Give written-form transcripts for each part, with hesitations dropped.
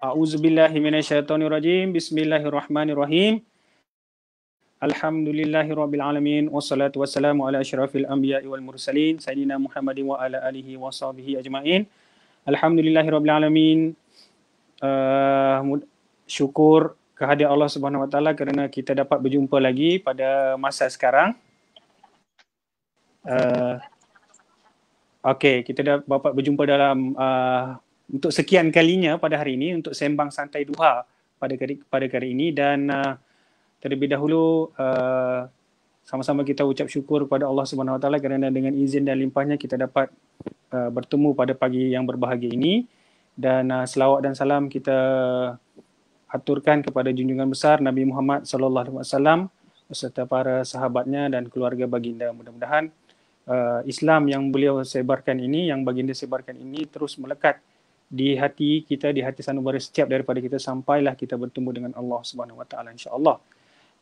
A'udzubillahi minasyaitonirrajim. Bismillahirrahmanirrahim. Alhamdulillahirabbil alamin wassalatu wassalamu ala asyrafil anbiya'i wal mursalin sayyidina Muhammadin wa ala alihi washabihi ajmain. Alhamdulillahirabbil alamin. Syukur kehadirat Allah Subhanahu wa taala kerana kita dapat berjumpa lagi pada masa sekarang. Kita dapat berjumpa dalam untuk sekian kalinya pada hari ini untuk sembang santai duha pada kali ini, dan terlebih dahulu sama-sama kita ucap syukur kepada Allah Subhanahu Wa Taala kerana dengan izin dan limpahnya kita dapat bertemu pada pagi yang berbahagia ini, dan selawat dan salam kita aturkan kepada junjungan besar Nabi Muhammad sallallahu alaihi wasallam beserta para sahabatnya dan keluarga baginda. Mudah-mudahan Islam yang beliau sebarkan ini, yang baginda sebarkan ini terus melekat di hati kita, di hati sanubari setiap daripada kita sampailah kita bertemu dengan Allah Subhanahu Wa Taala insya-Allah.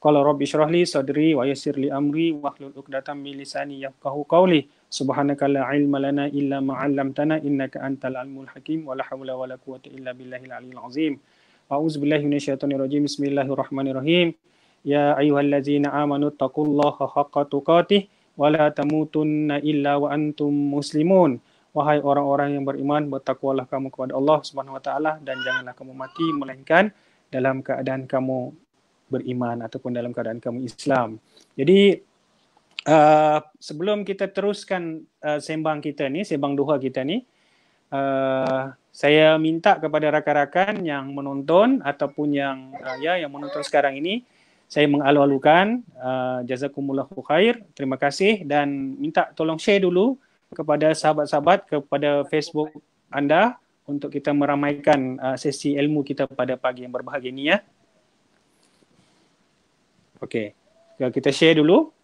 Qala rabbi shrah li sadri wa yassir li amri wahlul 'uqdatam min lisani yafqahu qawli. Subhanaka la ilma lana illa ma 'allamtana innaka antal alimul hakim wa la haula wa la quwwata illa billahil aliyyil azim. A'udzu billahi minasyaitonir rajim. Bismillahirrahmanirrahim. Ya ayyuhallazina amanu taqullaha haqqa tuqatih wa la tamutunna illa wa antum muslimun. Wahai orang-orang yang beriman, bertakwalah kamu kepada Allah Subhanahu wa taala dan janganlah kamu mati melainkan dalam keadaan kamu beriman ataupun dalam keadaan kamu Islam. Jadi sebelum kita teruskan sembang kita ni, sembang duha kita ni, saya minta kepada rakan-rakan yang menonton ataupun yang menonton sekarang ini, saya mengalu-alukan jazakumullahu khair, terima kasih, dan minta tolong share dulu kepada sahabat-sahabat, kepada Facebook anda untuk kita meramaikan sesi ilmu kita pada pagi yang berbahagia ini ya. Okey, kita share dulu.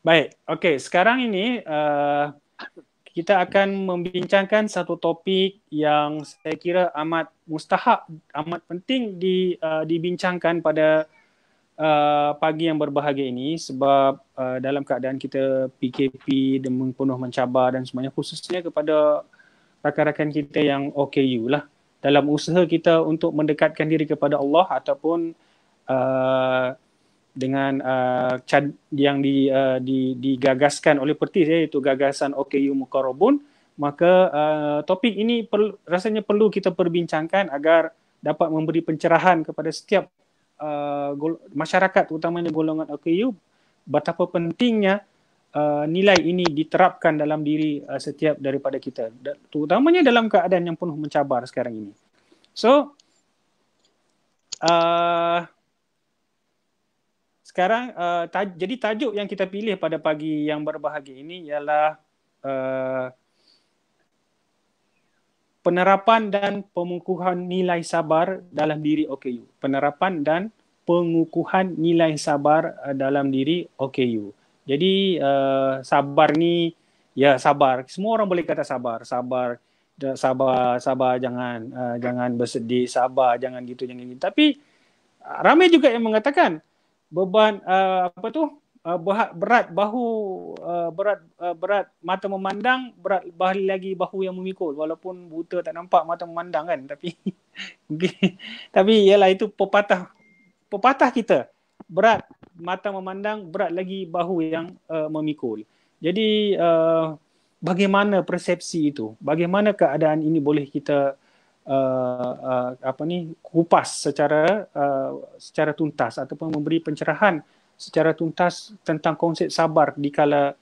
Baik, okey, sekarang ini kita akan membincangkan satu topik yang saya kira amat mustahak, amat penting dibincangkan pada pagi yang berbahagia ini, sebab dalam keadaan kita PKP dan penuh mencabar dan semuanya, khususnya kepada rakan-rakan kita yang OKU lah, dalam usaha kita untuk mendekatkan diri kepada Allah ataupun dengan yang digagaskan oleh Pertis, iaitu gagasan OKU Muqarrabun, maka topik ini rasanya perlu kita perbincangkan agar dapat memberi pencerahan kepada setiap masyarakat, utamanya golongan OKU, betapa pentingnya nilai ini diterapkan dalam diri setiap daripada kita, terutamanya dalam keadaan yang penuh mencabar sekarang ini. So sekarang jadi tajuk yang kita pilih pada pagi yang berbahagia ini ialah penerapan dan pengukuhan nilai sabar dalam diri OKU. Penerapan dan pengukuhan nilai sabar dalam diri OKU. Jadi sabar ni, ya sabar. Semua orang boleh kata sabar. Sabar, jangan bersedih, sabar, jangan gitu, jangan gitu. Tapi ramai juga yang mengatakan beban berat bahu, berat mata memandang, berat lagi bahu yang memikul, walaupun buta tak nampak mata memandang kan, tapi ialah itu pepatah kita, berat mata memandang, berat lagi bahu yang memikul. Jadi bagaimana persepsi itu, bagaimana keadaan ini boleh kita kupas secara tuntas ataupun memberi pencerahan secara tuntas tentang konsep sabar di kala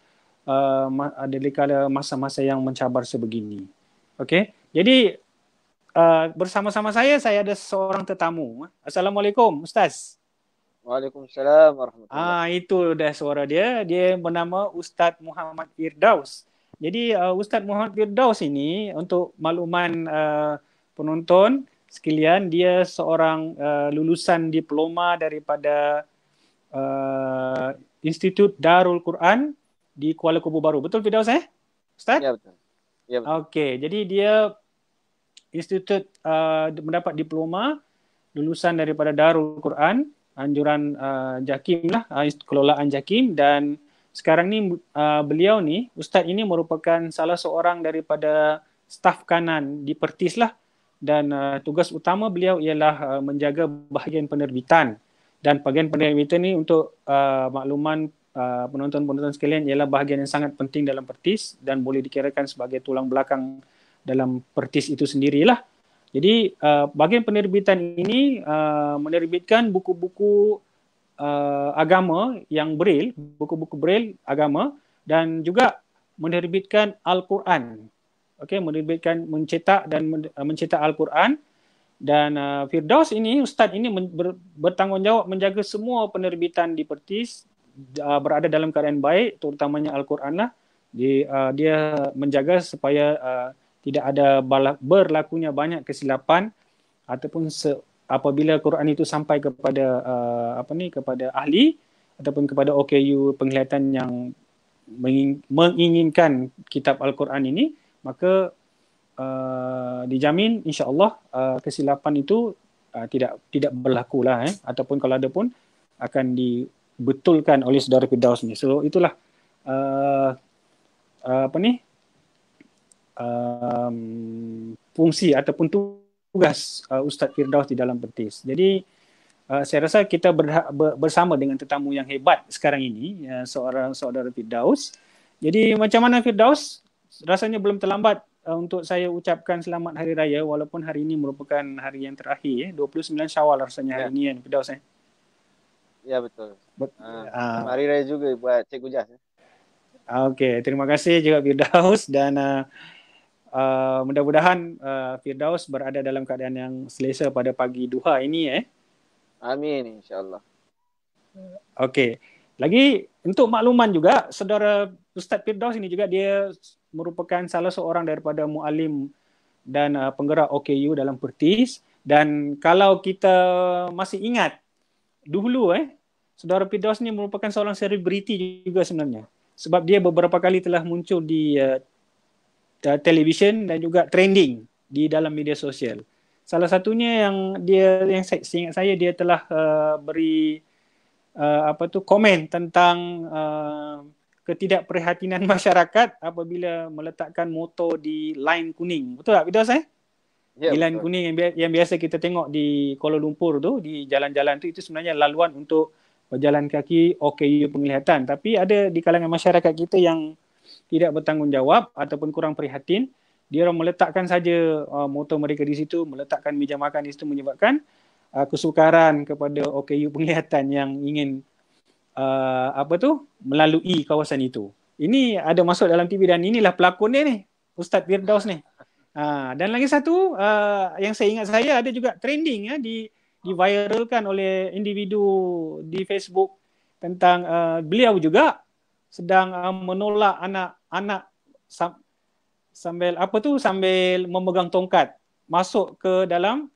masa-masa yang mencabar sebegini. Okey, jadi bersama-sama saya ada seorang tetamu. Assalamualaikum Ustaz. Waalaikumsalam warahmatullahi. Itu dah suara dia. Dia bernama Ustaz Muhammad Firdaus. Jadi Ustaz Muhammad Firdaus ini, untuk makluman penonton sekalian, dia seorang lulusan diploma daripada Institut Darul Quran di Kuala Kubu Baru. Betul Firdaus Ustaz? Ya betul. Ya betul. Okey, jadi dia institut mendapat diploma lulusan daripada Darul Quran, anjuran JAKIM lah, kelolaan JAKIM, dan sekarang ni beliau ni, Ustaz ini merupakan salah seorang daripada staf kanan di Pertis lah, dan tugas utama beliau ialah menjaga bahagian penerbitan, dan bahagian penerbitan ni untuk makluman penonton-penonton sekalian ialah bahagian yang sangat penting dalam Pertis dan boleh dikirakan sebagai tulang belakang dalam Pertis itu sendirilah. Jadi bahagian penerbitan ini menerbitkan buku-buku agama yang Braille, buku-buku Braille agama, dan juga menerbitkan Al-Quran. Okey, mencetak Al-Quran. Dan Firdaus ini, Ustaz ini bertanggungjawab menjaga semua penerbitan di Pertis berada dalam keadaan baik, terutamanya Al-Quran lah. Dia menjaga supaya tidak ada berlakunya banyak kesilapan ataupun apabila Quran itu sampai kepada kepada ahli ataupun kepada OKU penglihatan yang menginginkan kitab Al-Quran ini, maka dijamin insya-Allah kesilapan itu tidak berlaku lah, ataupun kalau ada pun akan dibetulkan oleh saudara Firdaus ni. So itulah fungsi ataupun tugas Ustaz Firdaus di dalam Pertis. Jadi saya rasa kita bersama dengan tetamu yang hebat sekarang ini, seorang saudara Firdaus. Jadi macam mana Firdaus? Rasanya belum terlambat untuk saya ucapkan selamat Hari Raya, walaupun hari ini merupakan hari yang terakhir, 29 Syawal rasanya hari ini, Firdaus. Ya, betul. Hari Raya juga buat Cikgu Jas. Okey, terima kasih juga Firdaus, dan mudah-mudahan Firdaus berada dalam keadaan yang selesa pada pagi duha ini. Amin, insya-Allah. Okey. Lagi untuk makluman juga, saudara Ustaz Firdaus ini juga dia merupakan salah seorang daripada muallim dan penggerak OKU dalam Pertis. Dan kalau kita masih ingat dulu, saudara Firdaus ni merupakan seorang selebriti juga sebenarnya, sebab dia beberapa kali telah muncul di televisyen dan juga trending di dalam media sosial. Salah satunya yang seingat saya, dia telah beri komen tentang ketidakprihatinan masyarakat apabila meletakkan motor di line kuning. Betul tak Firdaus? Ya, di line kuning yang biasa kita tengok di Kuala Lumpur tu, di jalan-jalan tu, itu sebenarnya laluan untuk berjalan kaki OKU penglihatan. Tapi ada di kalangan masyarakat kita yang tidak bertanggungjawab ataupun kurang prihatin. Dia orang meletakkan saja motor mereka di situ, meletakkan meja makan di situ, menyebabkan kesukaran kepada OKU penglihatan yang ingin melalui kawasan itu. Ini ada masuk dalam TV, dan inilah pelakon dia ni, Ustaz Firdaus ni. Dan lagi satu yang saya ingat, saya ada juga trending diviralkan oleh individu di Facebook tentang beliau juga sedang menolak anak-anak sambil memegang tongkat masuk ke dalam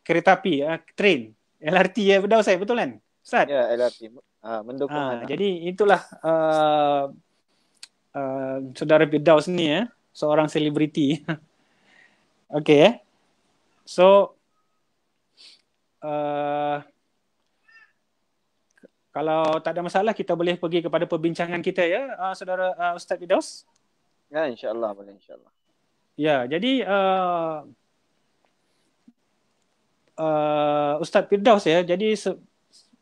kereta api, train, LRT Firdaus, betul kan Ustaz? Ya, LRT mendukung anak. Jadi itulah saudara Firdaus ni, seorang selebriti. Okey, so kalau tak ada masalah, kita boleh pergi kepada perbincangan kita, saudara Ustaz Firdaus. Ya, insya-Allah boleh, insya-Allah. Ya, jadi Ustaz Firdaus, jadi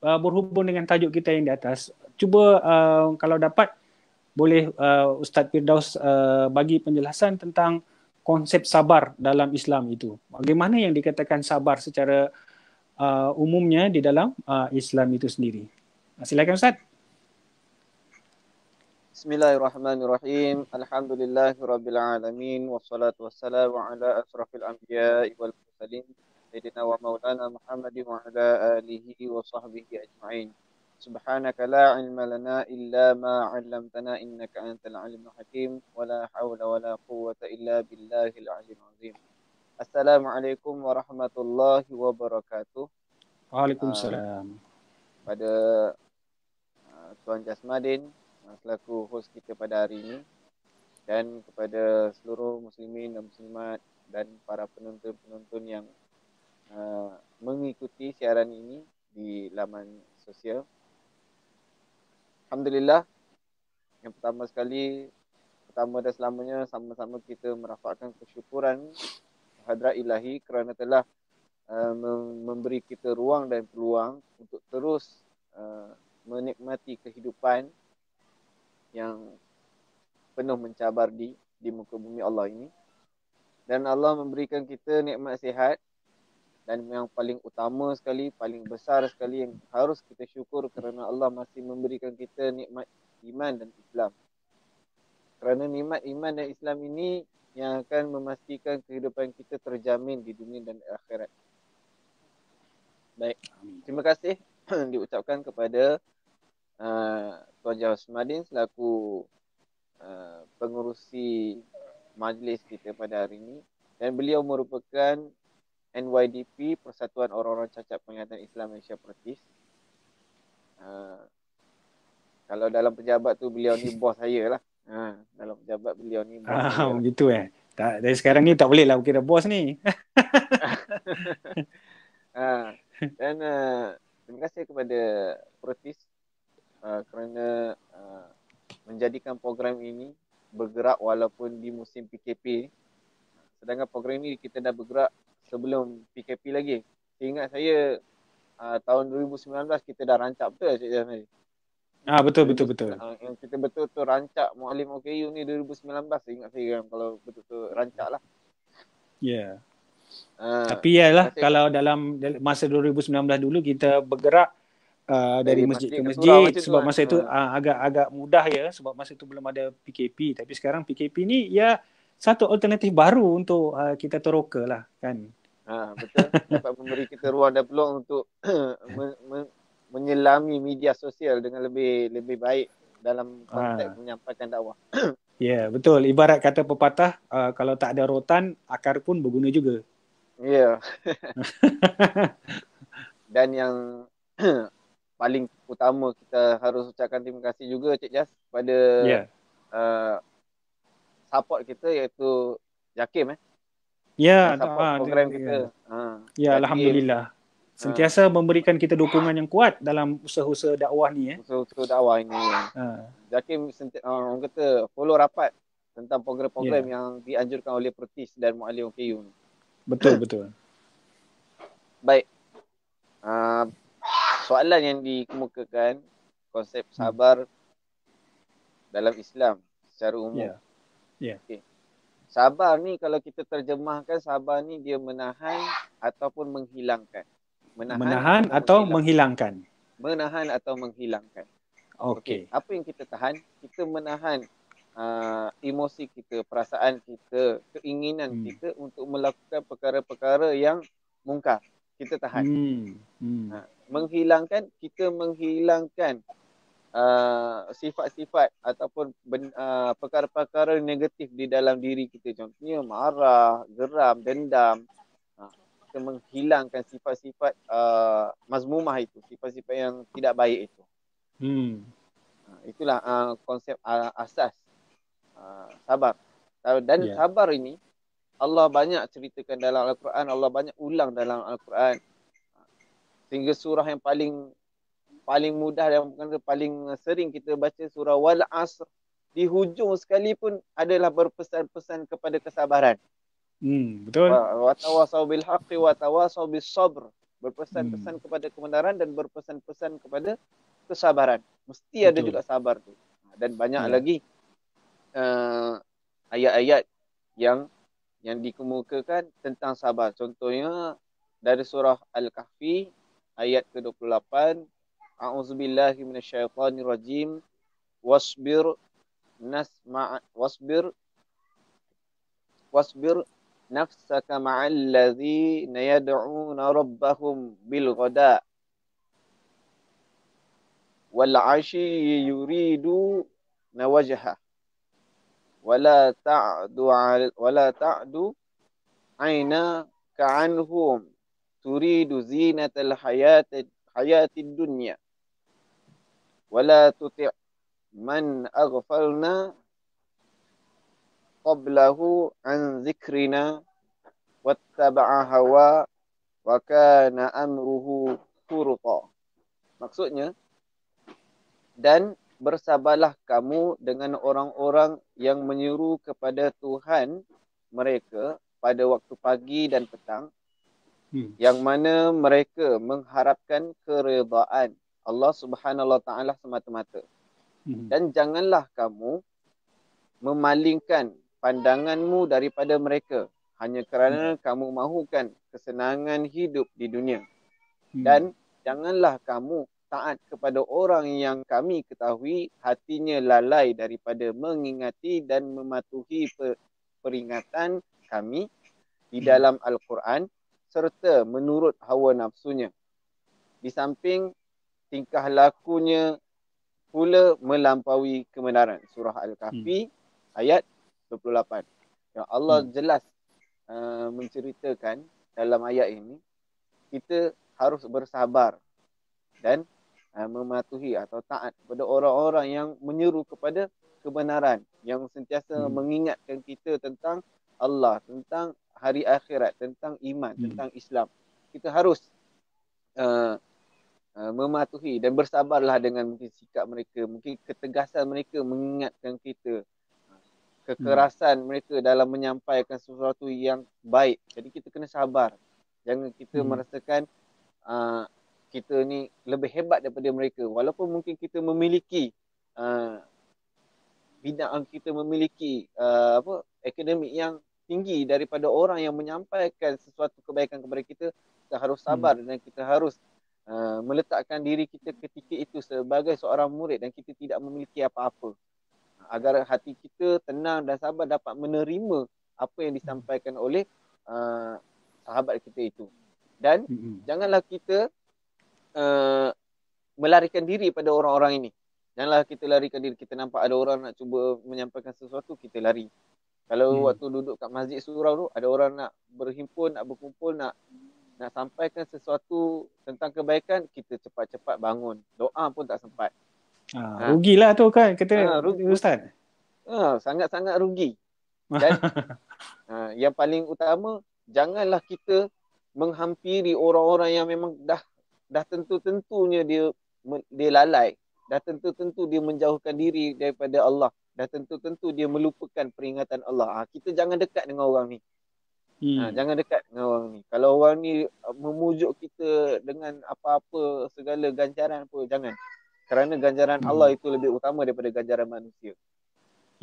berhubung dengan tajuk kita yang di atas, cuba kalau dapat boleh Ustaz Firdaus bagi penjelasan tentang konsep sabar dalam Islam itu. Bagaimana yang dikatakan sabar secara umumnya di dalam Islam itu sendiri. Silakan Ustaz. Bismillahirrahmanirrahim. Alhamdulillahirabbil alamin, wassalatu wassalamu ala asrafil anbiya'i wal mursalin, sayyidina wa maulana Muhammadin wa ala alihi wa sahbihi ajma'in. Subhanaka la ilma lana illa ma 'allamtana innaka antal alimul hakim, wa la haula wa la quwwata illa billahil aliyyil azim. Assalamualaikum warahmatullahi wabarakatuh. Waalaikumsalam. Pada Tuan Jasmadin selaku host kita pada hari ini, dan kepada seluruh muslimin dan muslimat dan para penonton-penonton yang mengikuti siaran ini di laman sosial. Alhamdulillah, yang pertama dan selamanya sama-sama kita merafakkan kesyukuran hadrat ilahi kerana telah memberi kita ruang dan peluang untuk terus menikmati kehidupan yang penuh mencabar di muka bumi Allah ini. Dan Allah memberikan kita nikmat sihat, dan yang paling utama sekali, paling besar sekali yang harus kita syukur kerana Allah masih memberikan kita nikmat iman dan Islam. Kerana nikmat iman dan Islam ini yang akan memastikan kehidupan kita terjamin di dunia dan akhirat. Baik, terima kasih diucapkan kepada Tuan Jawasmadin selaku pengurusi majlis kita pada hari ini, dan beliau merupakan NYDP, Persatuan Orang-Orang Cacat Penglihatan Islam Malaysia Pertis. Kalau dalam pejabat tu beliau ni bos saya lah. Dalam pejabat beliau ni bos saya lah. Begitu tak, dari sekarang ni tak boleh lah kira bos ni. Dan terima kasih kepada Pertis kerana menjadikan program ini bergerak walaupun di musim PKP. Sedangkan program ini kita dah bergerak sebelum PKP lagi. Ingat saya tahun 2019 kita dah rancak betul Cik Jasmine? Betul. Yang kita betul-betul rancak Muallim OKU ni 2019, ingat saya kalau betul-betul rancak lah. Ya. Tapi yalah, kalau dalam masa 2019 dulu kita bergerak dari masjid ke masjid sebab masa itu agak mudah ya, sebab masa itu belum ada PKP. Tapi sekarang PKP ni ya satu alternatif baru untuk kita teroka lah kan. Betul. Dapat memberi kita ruang dan peluang untuk menyelami media sosial dengan lebih baik dalam konteks menyampaikan dakwah. Ya, betul. Ibarat kata pepatah, kalau tak ada rotan, akar pun berguna juga. Ya. Dan yang paling utama kita harus ucapkan terima kasih juga Cik Jas pada support kita iaitu Jakim Ya, program kita. Ya, Alhamdulillah. Sentiasa memberikan kita dukungan yang kuat dalam usaha-usaha dakwah ni. Usaha-usaha dakwah ini. Jakim orang kata follow rapat tentang program-program yang dianjurkan oleh Pertis dan Muallim OKU. Betul. Baik. Soalan yang dikemukakan, konsep sabar dalam Islam secara umum. Okay. Sabar ni kalau kita terjemahkan, sabar ni dia menahan ataupun menghilangkan. Menahan atau menghilangkan. Menahan atau menghilangkan. Okey. Apa yang kita tahan? Kita menahan emosi kita, perasaan kita, keinginan kita untuk melakukan perkara-perkara yang mungkar. Kita tahan. Menghilangkan, kita menghilangkan sifat-sifat ataupun perkara-perkara negatif di dalam diri kita. Contohnya marah, geram, dendam. Kita menghilangkan sifat-sifat mazmumah itu, sifat-sifat yang tidak baik itu. Itulah konsep asas sabar. Dan sabar ini Allah banyak ceritakan dalam Al-Quran, Allah banyak ulang dalam Al-Quran. Sehingga surah yang paling mudah dan paling sering kita baca surah Wal Asr, di hujung sekalipun adalah berpesan-pesan kepada kesabaran. Betul. Wa tawasau bil haqqi wa tawasau bis sabr. Berpesan-pesan kepada kebenaran dan berpesan-pesan kepada kesabaran. Mesti ada juga sabar tu. Dan banyak lagi ayat-ayat yang dikemukakan tentang sabar. Contohnya dari surah Al-Kahfi ayat ke-28, A'udzubillahi minasyaitonirrajim, wasbir nafsaka ma'al ladzina yad'una rabbahum bil ghada wal 'ashi yuridu nawajha wala ta'du aynaka 'anhum turidu zinatal hayatid dunya wala tuti' man aghfalna qablahu an zikrina wattaba'a hawa wa kana amruhu furqa. Maksudnya, dan bersabarlah kamu dengan orang-orang yang menyuruh kepada Tuhan mereka pada waktu pagi dan petang, yang mana mereka mengharapkan keredaan Allah Subhanahu Wa Taala semata-mata. Dan janganlah kamu memalingkan pandanganmu daripada mereka hanya kerana kamu mahukan kesenangan hidup di dunia. Dan janganlah kamu taat kepada orang yang kami ketahui hatinya lalai daripada mengingati dan mematuhi peringatan kami di dalam Al-Quran serta menurut hawa nafsunya. Di samping tingkah lakunya pula melampaui kebenaran. Surah Al-Kahfi ayat 28. Yang Allah jelas menceritakan dalam ayat ini, kita harus bersabar dan mematuhi atau taat kepada orang-orang yang menyeru kepada kebenaran, yang sentiasa mengingatkan kita tentang Allah, tentang hari akhirat, tentang iman, tentang Islam. Kita harus mematuhi dan bersabarlah dengan mungkin sikap mereka, mungkin ketegasan mereka mengingatkan kita, kekerasan mereka dalam menyampaikan sesuatu yang baik. Jadi kita kena sabar. Jangan kita merasakan kita ni lebih hebat daripada mereka. Walaupun mungkin kita memiliki bidang, kita memiliki akademik yang tinggi daripada orang yang menyampaikan sesuatu kebaikan kepada kita, kita harus sabar dan kita harus meletakkan diri kita ketika itu sebagai seorang murid dan kita tidak memiliki apa-apa, agar hati kita tenang dan sabar dapat menerima apa yang disampaikan oleh sahabat kita itu. Dan janganlah kita melarikan diri pada orang-orang ini. Janganlah kita larikan diri. Kita nampak ada orang nak cuba menyampaikan sesuatu, kita lari. Kalau waktu duduk kat masjid surau tu, ada orang nak berhimpun, nak berkumpul, nak sampaikan sesuatu tentang kebaikan, kita cepat-cepat bangun. Doa pun tak sempat. Rugilah tu kan, kata Ustaz. Sangat-sangat rugi. Dan yang paling utama, janganlah kita menghampiri orang-orang yang memang dah tentu-tentunya dia lalai. Dah tentu-tentu dia menjauhkan diri daripada Allah. Dah tentu-tentu dia melupakan peringatan Allah. Kita jangan dekat dengan orang ni. Jangan dekat dengan orang ni. Kalau orang ni memujuk kita dengan apa-apa, segala ganjaran pun, jangan. Kerana ganjaran Allah itu lebih utama daripada ganjaran manusia.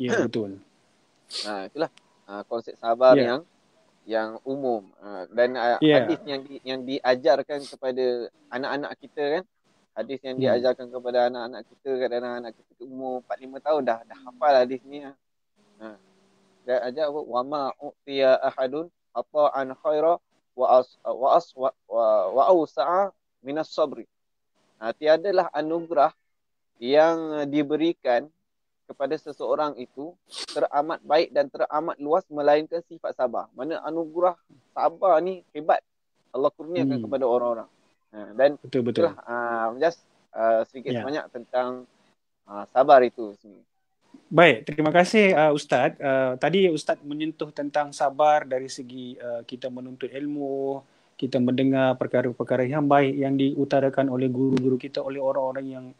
Ya, betul. Itulah konsep sabar yang umum. Dan hadis yang diajarkan kepada anak-anak kita kan. Hadis yang diajarkan kepada anak-anak kita, kadang anak kita umur 4-5 tahun dah hafal hadis ni. Dia ajar wa ma utiya ahadun ata'an khaira wa awsa'a minas sabri. Tiadalah anugerah yang diberikan kepada seseorang itu teramat baik dan teramat luas melainkan sifat sabar. Mana anugerah sabar ni hebat Allah kurniakan kepada orang-orang. Dan betul. Just sedikit sebanyak tentang sabar itu. Baik, terima kasih Ustaz. Tadi Ustaz menyentuh tentang sabar dari segi kita menuntut ilmu, kita mendengar perkara-perkara yang baik yang diutarakan oleh guru-guru kita, oleh orang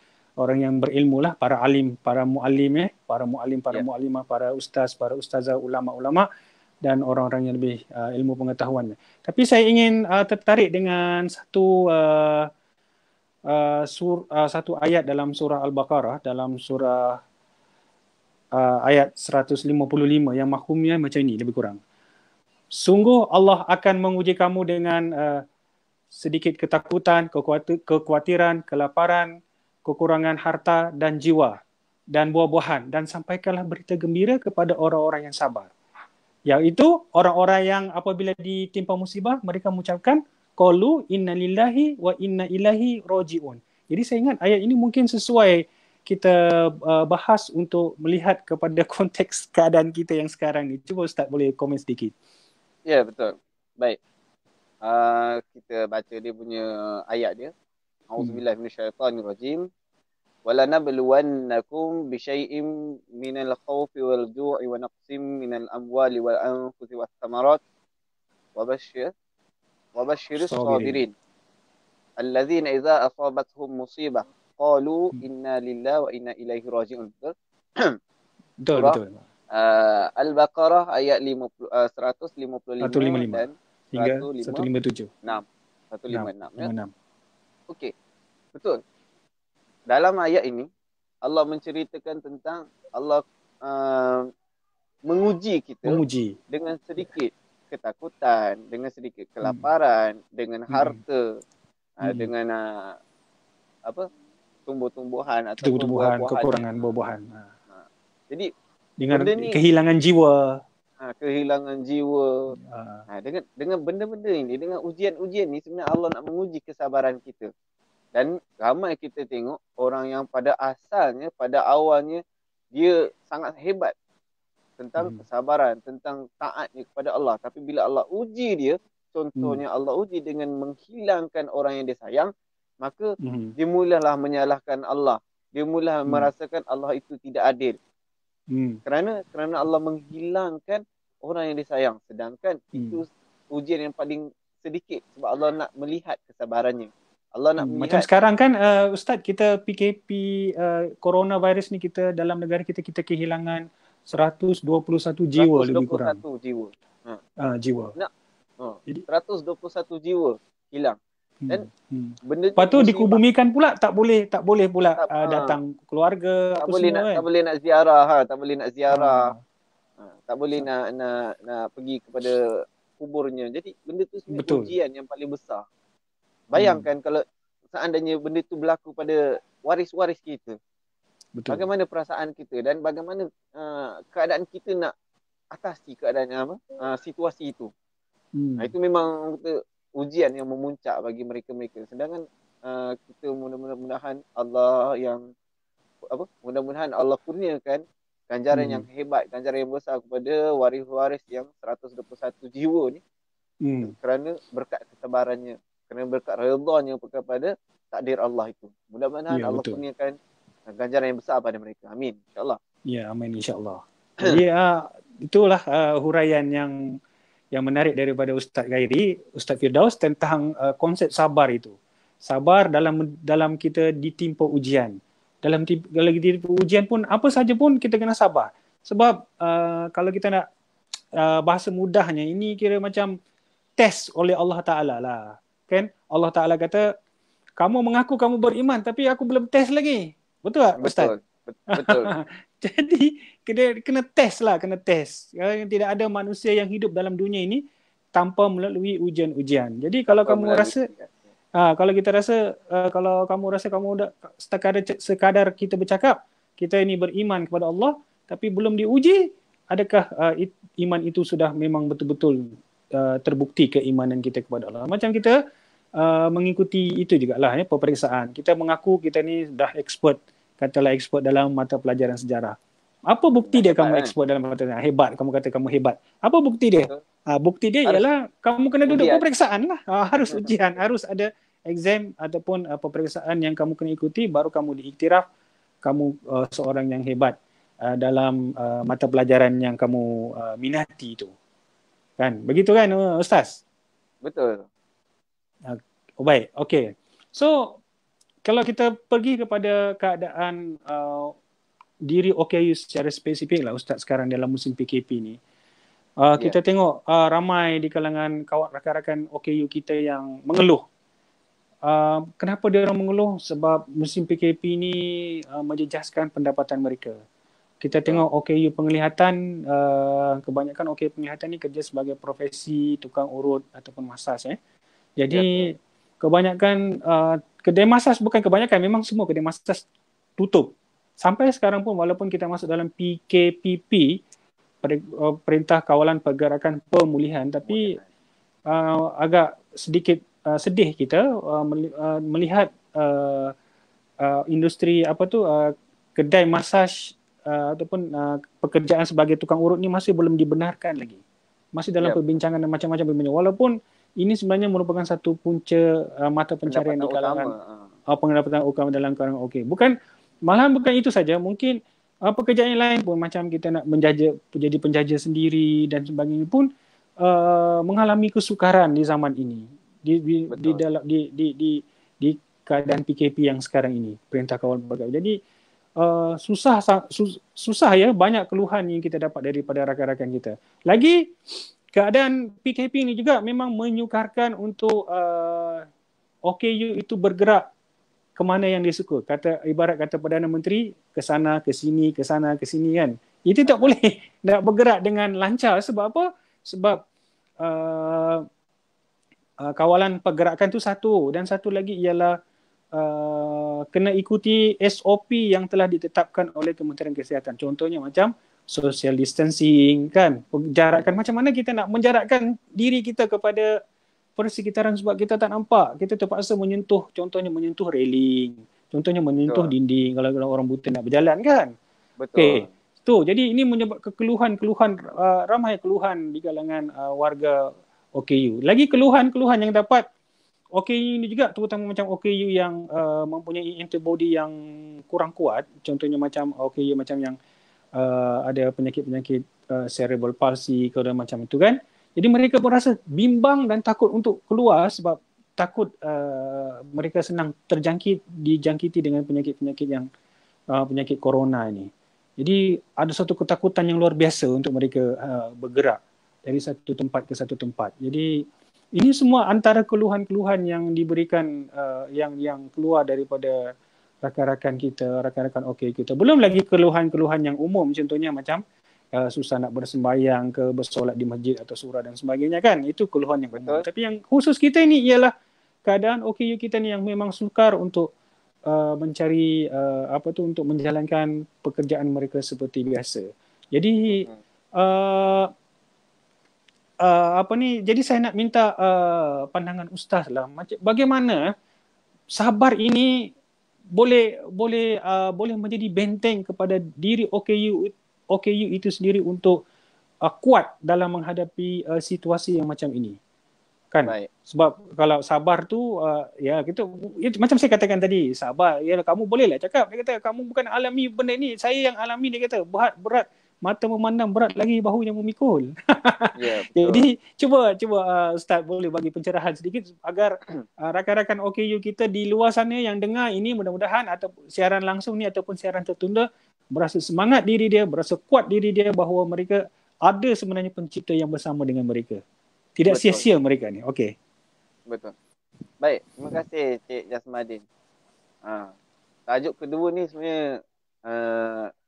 yang berilmu lah, para alim, para muallim, para muallimah, para ustaz, para ustazah, ulama-ulama dan orang-orang yang lebih ilmu pengetahuan. Tapi saya ingin tertarik dengan satu ayat dalam surah Al-Baqarah, dalam surah ayat 155 yang mahfumnya macam ini lebih kurang. Sungguh Allah akan menguji kamu dengan sedikit ketakutan, kekhawatiran, kelaparan, kekurangan harta dan jiwa dan buah-buahan, dan sampaikanlah berita gembira kepada orang-orang yang sabar. Iaitu orang-orang yang apabila ditimpa musibah, mereka mengucapkan qalu inna lillahi wa inna ilaihi raji'un. Jadi saya ingat ayat ini mungkin sesuai kita bahas untuk melihat kepada konteks keadaan kita yang sekarang ni. Cuba Ustaz boleh komen sedikit. Ya, betul. Baik. Kita baca dia punya ayat dia. A'udzubillahi minasyaitonirrajim. وَلَنَبْلُوَنَّكُمْ بِشَيْءٍ مِنَ الْخَوْفِ وَالْجُوعِ وَنَقْصٍ مِنَ الْأَمْوَالِ وَالْأَنفُسِ وَالثَّمَرَاتِ وَبَشِّرِ الصَّابِرِينَ. allazina idza asabathum musibah qalu inna lillahi wa inna ilaihi raji'un. Betul? Betul, Surah betul. Al-Baqarah ayat 155 155 dan hingga 156. 157. 156 ya. 56. Okey. Betul. Dalam ayat ini Allah menceritakan tentang Allah menguji kita Menguji. dengan sedikit ketakutan, dengan sedikit kelaparan, dengan harta, dengan tumbuh-tumbuhan ataupun Tumbuh-tumbuhan, buah-buahan. kekurangan buah-buahan. Jadi Dengan benda ni kehilangan jiwa. Kehilangan jiwa. Dengan benda-benda ini, dengan ujian-ujian ni sebenarnya Allah nak menguji kesabaran kita. Dan ramai kita tengok orang yang pada asalnya, pada awalnya dia sangat hebat tentang kesabaran, tentang taatnya kepada Allah. Tapi bila Allah uji dia, contohnya Allah uji dengan menghilangkan orang yang dia sayang, maka dia mulalah menyalahkan Allah. Dia mula merasakan Allah itu tidak adil. Kerana Allah menghilangkan orang yang disayang. Sedangkan itu ujian yang paling sedikit sebab Allah nak melihat kesabarannya. Allah nak melihat. Macam sekarang kan Ustaz, kita PKP coronavirus ni, kita dalam negara kita kehilangan 121 jiwa lebih kurang. 121 jiwa. Jiwa. Jadi 121 jiwa hilang. Dan benda lepas tu dikubumikan pula, tak boleh pula datang keluarga tak apa boleh semua nak, kan. tak boleh nak ziarah, tak boleh nak ziarah. Tak boleh nak pergi kepada kuburnya. Jadi benda tu sebenarnya ujian yang paling besar. Bayangkan kalau seandainya benda tu berlaku pada waris-waris kita. Betul. Bagaimana perasaan kita dan bagaimana keadaan kita nak atasi keadaan situasi itu. Itu memang ujian yang memuncak bagi mereka-mereka. Sedangkan kita mudah-mudahan Allah yang mudah-mudahan Allah kurniakan ganjaran yang hebat, ganjaran yang besar kepada waris-waris yang 121 jiwa ni. Kerana berkat kesabarannya, kerana berkat redha-Nya kepada takdir Allah itu. Mudah-mudahan Allah kurniakan ganjaran yang besar pada mereka. Amin. InsyaAllah. Ya, amin insyaAllah. Jadi itulah huraian yang menarik daripada Ustaz Ghairi, Ustaz Firdaus, tentang konsep sabar itu. Sabar dalam kita ditimpa ujian. Dalam ditimpa ujian pun, apa saja pun kita kena sabar. Sebab kalau kita nak bahasa mudahnya, ini kira macam test oleh Allah Ta'ala lah. Kan? Allah Ta'ala kata, kamu mengaku kamu beriman, tapi aku belum test lagi. Betul tak Ustaz? Betul. Jadi kena test lah, kena test. Tidak ada manusia yang hidup dalam dunia ini tanpa melalui ujian-ujian. Jadi kalau kamu rasa, kalau kita rasa, kalau kamu rasa kamu dah sekadar kita bercakap, kita ini beriman kepada Allah, tapi belum diuji, adakah iman itu sudah memang betul-betul terbukti keimanan kita kepada Allah? Macam kita mengikuti itu jugalah ya, peperiksaan. Kita mengaku kita ni dah expert, katalah expert dalam mata pelajaran sejarah. Apa bukti dia kamu expert dalam mata pelajaran? Hebat, kamu kata kamu hebat. Apa bukti dia? Bukti dia ialah kamu kena duduk peperiksaan lah. Harus ujian, harus ada exam ataupun peperiksaan yang kamu kena ikuti, baru kamu diiktiraf kamu seorang yang hebat dalam mata pelajaran yang kamu minati itu. Kan? Begitu kan Ustaz? Betul. Baik, okey. So kalau kita pergi kepada keadaan diri OKU secara spesifik lah Ustaz sekarang dalam musim PKP ni, kita tengok ramai di kalangan kawan rakan-rakan OKU kita yang mengeluh. Kenapa dia orang mengeluh? Sebab musim PKP ni menjejaskan pendapatan mereka. Kita tengok OKU penglihatan, kebanyakan OKU penglihatan ni kerja sebagai profesi tukang urut ataupun masas. Jadi kebanyakan kedai masas, bukan kebanyakan, memang semua kedai masas tutup. Sampai sekarang pun walaupun kita masuk dalam PKPP, Perintah Kawalan Pergerakan Pemulihan, tapi agak sedikit sedih kita melihat industri kedai masaj ataupun pekerjaan sebagai tukang urut ni masih belum dibenarkan lagi. Masih dalam perbincangan dan macam-macam perbincangan. Walaupun ini sebenarnya merupakan satu punca mata pencarian di kalangan pendapatan utama dalam kalangan malahan bukan itu saja, mungkin pekerjaan yang lain pun macam kita nak jadi penjaja sendiri dan sebagainya pun mengalami kesukaran di zaman ini. di keadaan PKP yang sekarang ini, perintah kawal pegawai. Jadi susah ya, banyak keluhan yang kita dapat daripada rakan-rakan kita. Lagi keadaan PKP ini juga memang menyukarkan untuk OKU itu bergerak ke mana yang dia suka. Ibarat kata Perdana Menteri, ke sana, ke sini, ke sana, ke sini kan. Itu tak boleh nak bergerak dengan lancar. Sebab apa? Sebab kawalan pergerakan tu satu, dan satu lagi ialah kena ikuti SOP yang telah ditetapkan oleh Kementerian Kesihatan. Contohnya macam social distancing kan, jarakan. Macam mana kita nak menjarakkan diri kita kepada persekitaran sebab kita tak nampak, kita terpaksa menyentuh, contohnya menyentuh railing, contohnya menyentuh dinding kalau orang buta nak berjalan kan. Betul. Okay. Tu, jadi ini menyebabkan keluhan-keluhan, ramai keluhan di kalangan warga OKU. Lagi keluhan-keluhan yang dapat OKU ini juga, terutama macam OKU yang mempunyai antibody yang kurang kuat, contohnya macam OKU macam yang ada penyakit-penyakit cerebral palsy kalau macam itu kan. Jadi mereka berasa bimbang dan takut untuk keluar sebab takut mereka senang dijangkiti dengan penyakit-penyakit yang penyakit corona ini. Jadi ada satu ketakutan yang luar biasa untuk mereka bergerak dari satu tempat ke satu tempat. Jadi ini semua antara keluhan-keluhan yang diberikan yang keluar daripada rakan-rakan kita, rakan-rakan OK kita. Belum lagi keluhan-keluhan yang umum, contohnya macam susah nak bersembayang ke, bersolat di masjid atau surau dan sebagainya kan. Itu keluhan yang umum. Tapi yang khusus kita ini ialah keadaan OKU kita ni yang memang sukar untuk mencari untuk menjalankan pekerjaan mereka seperti biasa. Jadi jadi saya nak minta pandangan Ustaz lah, bagaimana sabar ini boleh menjadi benteng kepada diri OKU itu sendiri untuk kuat dalam menghadapi situasi yang macam ini kan. Baik. Sebab kalau sabar tu ya kita macam saya katakan tadi, sabar ya, kamu bolehlah cakap, dia kata kamu bukan alami benda ni, saya yang alami, dia kata berat mata memandang, berat lagi bahu yang memikul. Ya, jadi cuba Ustaz boleh bagi pencerahan sedikit agar rakan-rakan OKU kita di luar sana yang dengar ini, mudah-mudahan atau siaran langsung ni ataupun siaran tertunda, berasa semangat diri dia, berasa kuat diri dia bahawa mereka ada sebenarnya pencipta yang bersama dengan mereka. Tidak sia-sia mereka ni. Okey. Betul. Baik, terima kasih Cik Jasmadin. Tajuk kedua ni sebenarnya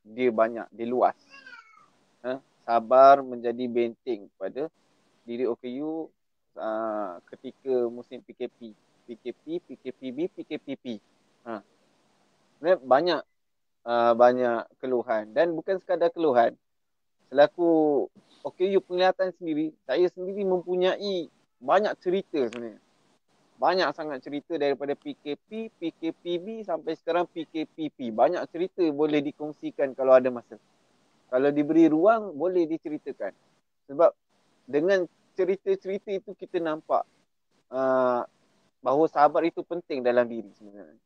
dia banyak, dia luas. Sabar menjadi benteng pada diri OKU ketika musim PKP, PKPB, PKPP. Sebenarnya banyak keluhan, dan bukan sekadar keluhan. Selaku OKU Penglihatan sendiri, saya sendiri mempunyai banyak cerita sebenarnya. Banyak sangat cerita daripada PKP, PKPB sampai sekarang PKPP. Banyak cerita boleh dikongsikan kalau ada masa. Kalau diberi ruang, boleh diceritakan. Sebab dengan cerita-cerita itu kita nampak bahawa sabar itu penting dalam diri sebenarnya.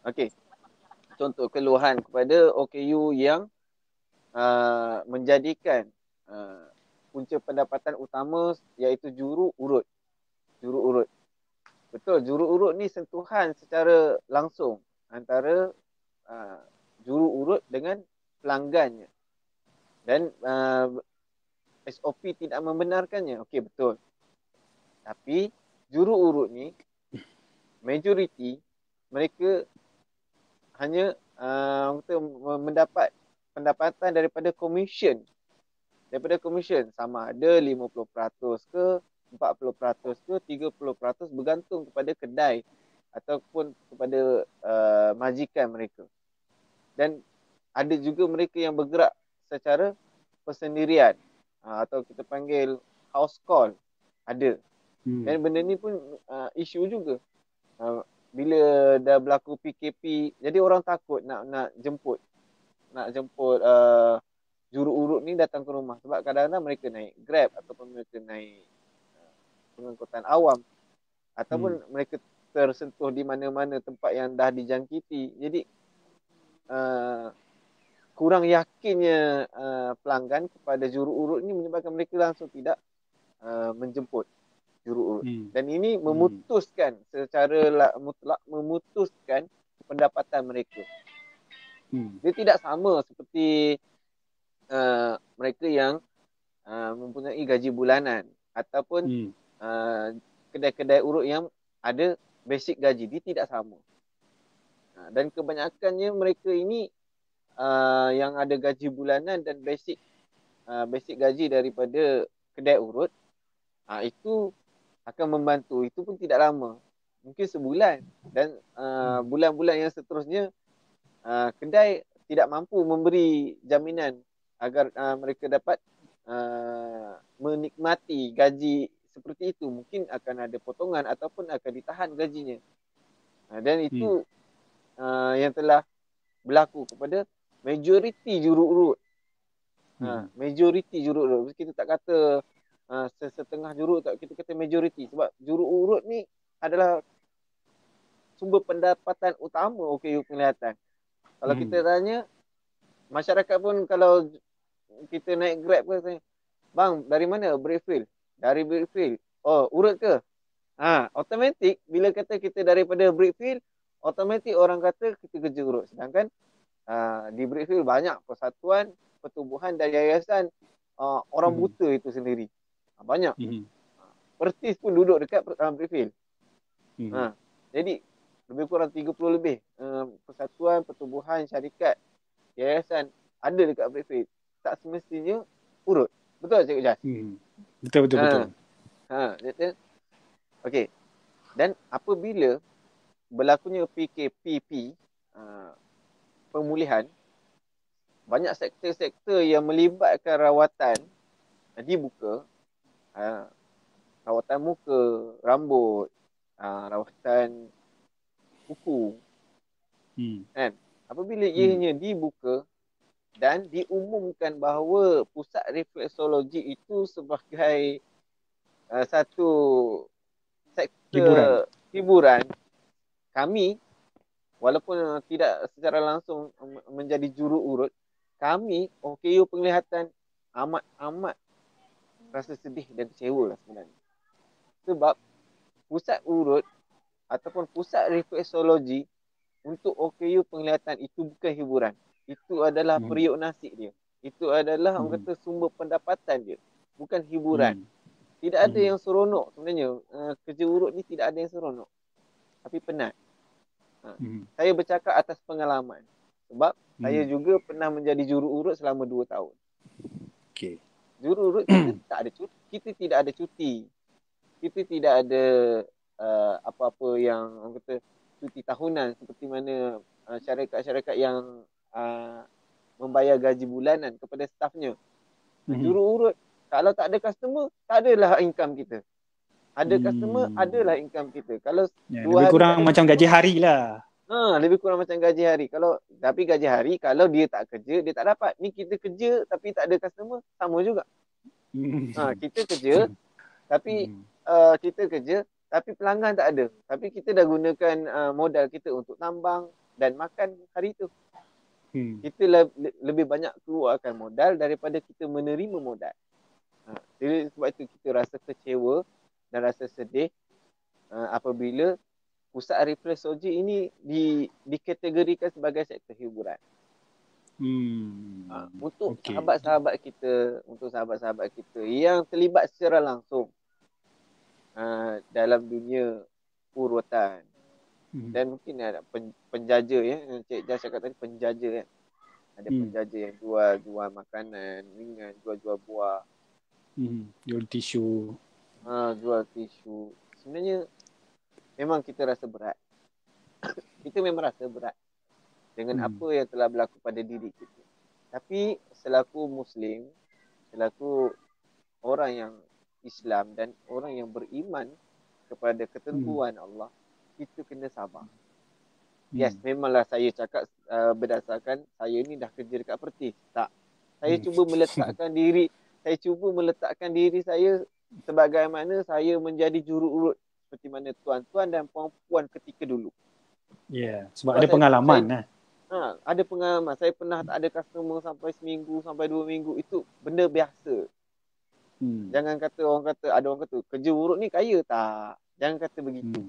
Okey. Contoh keluhan kepada OKU yang menjadikan punca pendapatan utama iaitu juru urut. Betul, juru urut ni sentuhan secara langsung antara juru urut dengan pelanggannya. Dan SOP tidak membenarkannya. Okey, betul. Tapi juru urut ni majoriti mereka hanya mendapat pendapatan daripada komisen. Sama ada 50% ke, 40% ke, 30%, bergantung kepada kedai ataupun kepada majikan mereka. Dan ada juga mereka yang bergerak secara persendirian atau kita panggil house call, ada. Dan benda ni pun isu juga. Bila dah berlaku PKP, jadi orang takut nak jemput juru urut ni datang ke rumah, sebab kadang-kadang mereka naik Grab ataupun mereka naik pengangkutan awam ataupun mereka tersentuh di mana-mana tempat yang dah dijangkiti. Jadi kurang yakinnya pelanggan kepada juru urut ni menyebabkan mereka langsung tidak menjemput. juru urut. Hmm. Dan ini Hmm. memutuskan secara mutlak, memutuskan pendapatan mereka. Dia tidak sama seperti mereka yang mempunyai gaji bulanan ataupun kedai-kedai urut yang ada basic gaji. Dia tidak sama. Dan kebanyakannya mereka ini yang ada gaji bulanan dan basic gaji daripada kedai urut, itu akan membantu. Itu pun tidak lama, mungkin sebulan. Dan bulan-bulan yang seterusnya kedai tidak mampu memberi jaminan agar mereka dapat menikmati gaji seperti itu. Mungkin akan ada potongan ataupun akan ditahan gajinya. Dan itu yang telah berlaku kepada majoriti juru urut. Majoriti juru urut. Kita tak kata setengah juru, tak, kita kata majoriti. Sebab juru urut ni adalah sumber pendapatan utama OKU penglihatan. Kalau kita tanya, masyarakat pun kalau kita naik Grab ke, tanya, bang, dari mana? Brickfield. Dari Brickfield. Oh, urut ke? Automatik bila kata kita daripada Brickfield, automatik orang kata kita kerja urut. Sedangkan di Brickfield banyak persatuan, pertubuhan dan yayasan orang buta itu sendiri. Banyak. Pertis pun duduk dekat Brickfield. Jadi lebih kurang 30 lebih persatuan, pertubuhan, syarikat, yayasan ada dekat Brickfield. Tak semestinya urut. Betul Cikgu Jas? Betul. Betul. Okey. Dan apabila berlakunya PKPP, pemulihan, banyak sektor-sektor yang melibatkan rawatan dibuka. Rawatan muka, rambut, rawatan kuku. Kan? Apabila ianya dibuka dan diumumkan bahawa pusat refleksologi itu sebagai satu sektor hiburan, kami walaupun tidak secara langsung menjadi juru urut, kami OKU penglihatan amat rasa sedih dan kecewa lah sebenarnya. Sebab pusat urut ataupun pusat refleksologi untuk OKU penglihatan itu bukan hiburan. Itu adalah periuk nasi dia. Itu adalah orang kata sumber pendapatan dia. Bukan hiburan. Tidak ada yang seronok sebenarnya. Kerja urut ni tidak ada yang seronok. Tapi penat. Saya bercakap atas pengalaman. Sebab saya juga pernah menjadi juru urut selama 2 tahun. Okay. Juru urut kita tak ada cuti. Kita tidak ada cuti. Kita tidak ada apa-apa yang orang kata cuti tahunan seperti mana syarikat-syarikat yang membayar gaji bulanan kepada stafnya. Juru urut, kalau tak ada customer, tak adalah income kita. Ada customer, adalah income kita. Kalau lebih kurang macam gaji hari lah. Lebih kurang macam gaji hari. Tapi gaji hari, kalau dia tak kerja, dia tak dapat. Ni kita kerja tapi tak ada customer, sama juga. Kita kerja tapi tapi pelanggan tak ada. Tapi kita dah gunakan modal kita untuk tambang dan makan hari tu. Kita lebih banyak keluarkan modal daripada kita menerima modal. Jadi sebab itu kita rasa kecewa dan rasa sedih apabila pusat refleksologi ini dikategorikan sebagai sektor hiburan. Untuk sahabat-sahabat kita yang terlibat secara langsung dalam dunia urutan. Dan mungkin ada penjaja ya, Cik Jas cakap tadi penjaja kan. Ada penjaja yang jual makanan ringan, jual buah. Jual tisu. Jual tisu. Sebenarnya memang kita rasa berat. Kita memang rasa berat dengan apa yang telah berlaku pada diri kita. Tapi selaku Muslim, selaku orang yang Islam dan orang yang beriman kepada ketentuan Allah, kita kena sabar. Yes, memanglah saya cakap berdasarkan saya ni dah kerja dekat Pertis. Tak. Saya cuba meletakkan diri saya sebagaimana saya menjadi juru urut seperti mana tuan-tuan dan puan-puan ketika dulu. Sebab ada pengalaman lah. Ada pengalaman. Saya pernah tak ada customer sampai seminggu, sampai 2 minggu. Itu benda biasa. Jangan kata ada orang kata kerja urut ni kaya, tak. Jangan kata begitu.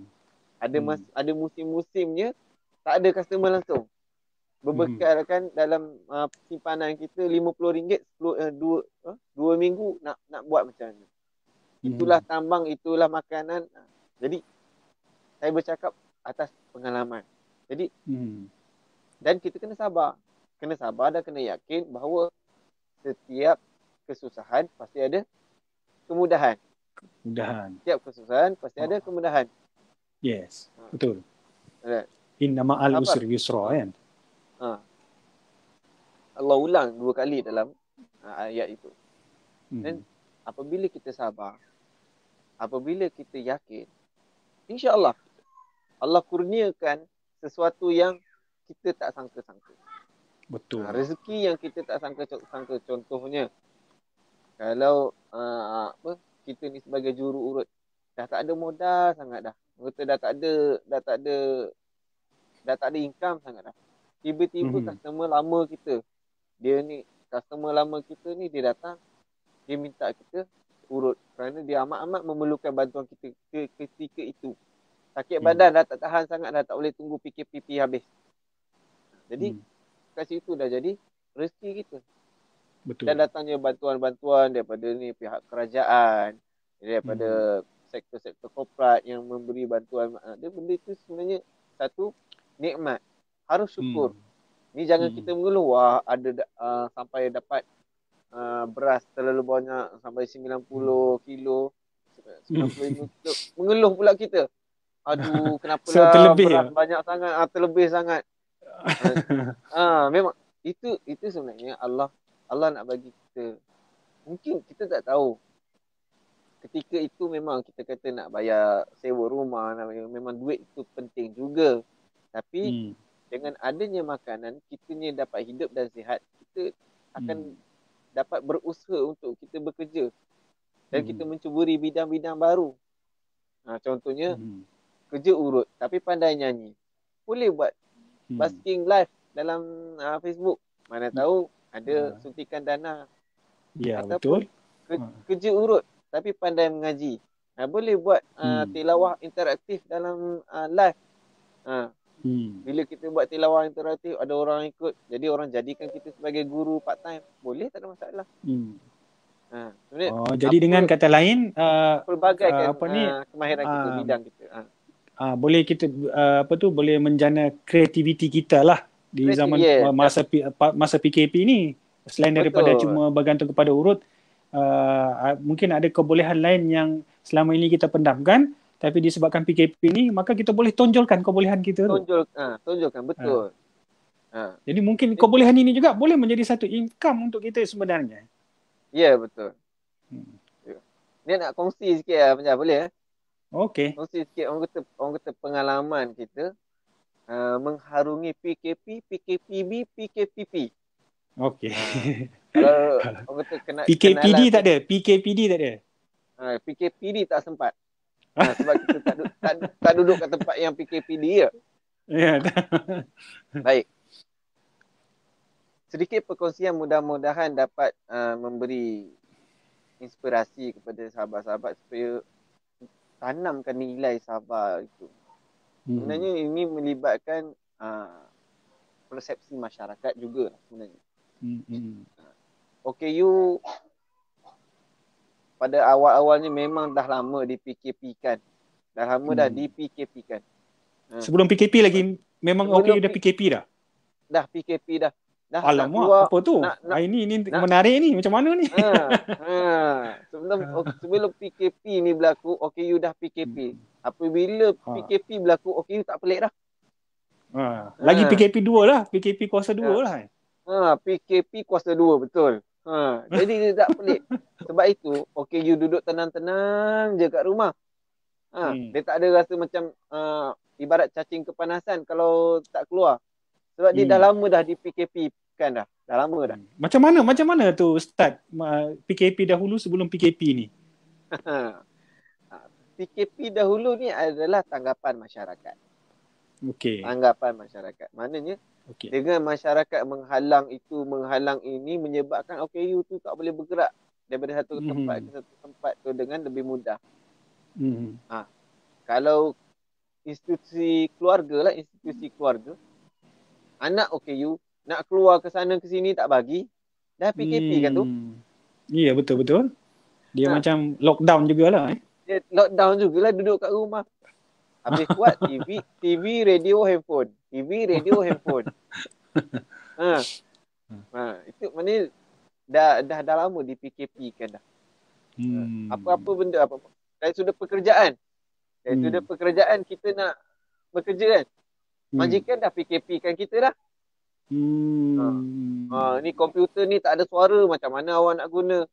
Ada musim-musimnya tak ada customer langsung. Berbekalkan dalam simpanan kita RM50 2 minggu nak buat macam mana. Itulah tambang, itulah makanan. Jadi saya bercakap atas pengalaman. Jadi dan kita kena sabar. Kena sabar dan kena yakin bahawa setiap kesusahan pasti ada kemudahan. Setiap kesusahan pasti ada kemudahan. Yes, betul. Right. Inna ma'al usri yusra, kan? Allah ulang 2 kali dalam ayat itu. Dan apabila kita sabar, apabila kita yakin, insya-Allah Allah kurniakan sesuatu yang kita tak sangka-sangka. Betul. Rezeki yang kita tak sangka-sangka. Contohnya, kalau kita ni sebagai juru urut dah tak ada modal sangat dah. Kita dah tak ada income sangat dah. Tiba-tiba customer lama kita, dia datang, dia minta kita urut kerana dia amat-amat memerlukan bantuan kita ketika itu. Sakit badan dah tak tahan sangat dah, tak boleh tunggu PKP habis. Jadi kat situ dah jadi rezeki kita. Betul. Dan datangnya bantuan-bantuan daripada pihak kerajaan, daripada sektor-sektor korporat yang memberi bantuan. Benda itu sebenarnya satu nikmat. Harus syukur. Ni jangan kita mengeluh, ada sampai dapat beras terlalu banyak sampai 90 kilo, 95 kilo. Mengeluh pula kita. Aduh, kenapalah beras banyak sangat, terlebih sangat. Memang itu sebenarnya Allah nak bagi kita. Mungkin kita tak tahu. Ketika itu memang kita kata nak bayar sewa rumah, memang duit itu penting juga. Tapi dengan adanya makanan, kita ni dapat hidup dan sihat, kita akan dapat berusaha untuk kita bekerja. Dan kita mencuburi bidang-bidang baru. Contohnya, kerja urut tapi pandai nyanyi. Boleh buat basking live dalam Facebook. Mana tahu ada suntikan dana. Ya, ataupun betul. Kerja urut tapi pandai mengaji. Boleh buat tilawah interaktif dalam live. Bila kita buat tilawah interaktif, ada orang ikut. Jadi orang jadikan kita sebagai guru part time. Boleh, tak ada masalah. Jadi dengan kata lain, pelbagai kemahiran kita, bidang kita. Boleh kita boleh menjana kreativiti kita lah di zaman masa PKP ni. Selain daripada cuma bergantung kepada urut, mungkin ada kebolehan lain yang selama ini kita pendamkan, tapi disebabkan PKP ni, maka kita boleh tonjolkan kebolehan kita tu. Tonjolkan, betul. Jadi mungkin kebolehan ini juga boleh menjadi satu income untuk kita sebenarnya. Ya, betul. Ni nak kongsi sikit lah, Panjang, boleh? Okey. Kongsi sikit, orang kata pengalaman kita mengharungi PKP, PKPB, PKPP. Okey. Kalau orang kata PKPD tak ada, PKPD tak ada. PKPD tak sempat. Sebab kita tak duduk kat tempat yang PKPD ya. Ya. Baik. Sedikit perkongsian mudah-mudahan dapat memberi inspirasi kepada sahabat-sahabat supaya tanamkan nilai sabar itu. Sebenarnya ini melibatkan persepsi masyarakat juga sebenarnya. OKU pada awal-awalnya memang dah lama di-PKP-kan. Dah lama dah di-PKP-kan. Sebelum PKP lagi memang OKU dah PKP dah? Dah PKP dah. Alamak, apa tu? Ini menarik ni. Macam mana ni? Sebelum PKP ni berlaku, OKU dah PKP. Apabila PKP berlaku, OKU tak pelik dah. Lagi PKP 2 lah. PKP kuasa 2 lah. PKP kuasa 2, betul. Jadi dia tak pelik. Sebab itu, OKU duduk tenang-tenang je kat rumah. Dia tak ada rasa macam ibarat cacing kepanasan kalau tak keluar. Sebab dia dah lama dah di PKP kan dah. Dah lama dah. Macam mana tu start PKP dahulu sebelum PKP ni? PKP dahulu ni adalah tanggapan masyarakat. Okey. Tanggapan masyarakat. Maknanya dengan masyarakat menghalang itu, menghalang ini menyebabkan OKU tu tak boleh bergerak. daripada satu tempat ke satu tempat tu dengan lebih mudah. Mhm. Kalau institusi keluarga, anak OKU nak keluar ke sana ke sini tak bagi, dah PKP kan tu. Iya, betul-betul. Dia Ha, macam lockdown jugalah. dia lockdown jugalah, duduk kat rumah. Habis kuat TV, radio, handphone. TV, radio, handphone. Ha. Itu maknanya dah lama di PKP kan dah. Apa-apa benda, dari sudut pekerjaan. Kita nak bekerja kan. Majikan dah PKP kan kita dah. Ni komputer ni tak ada suara, macam mana awak nak guna?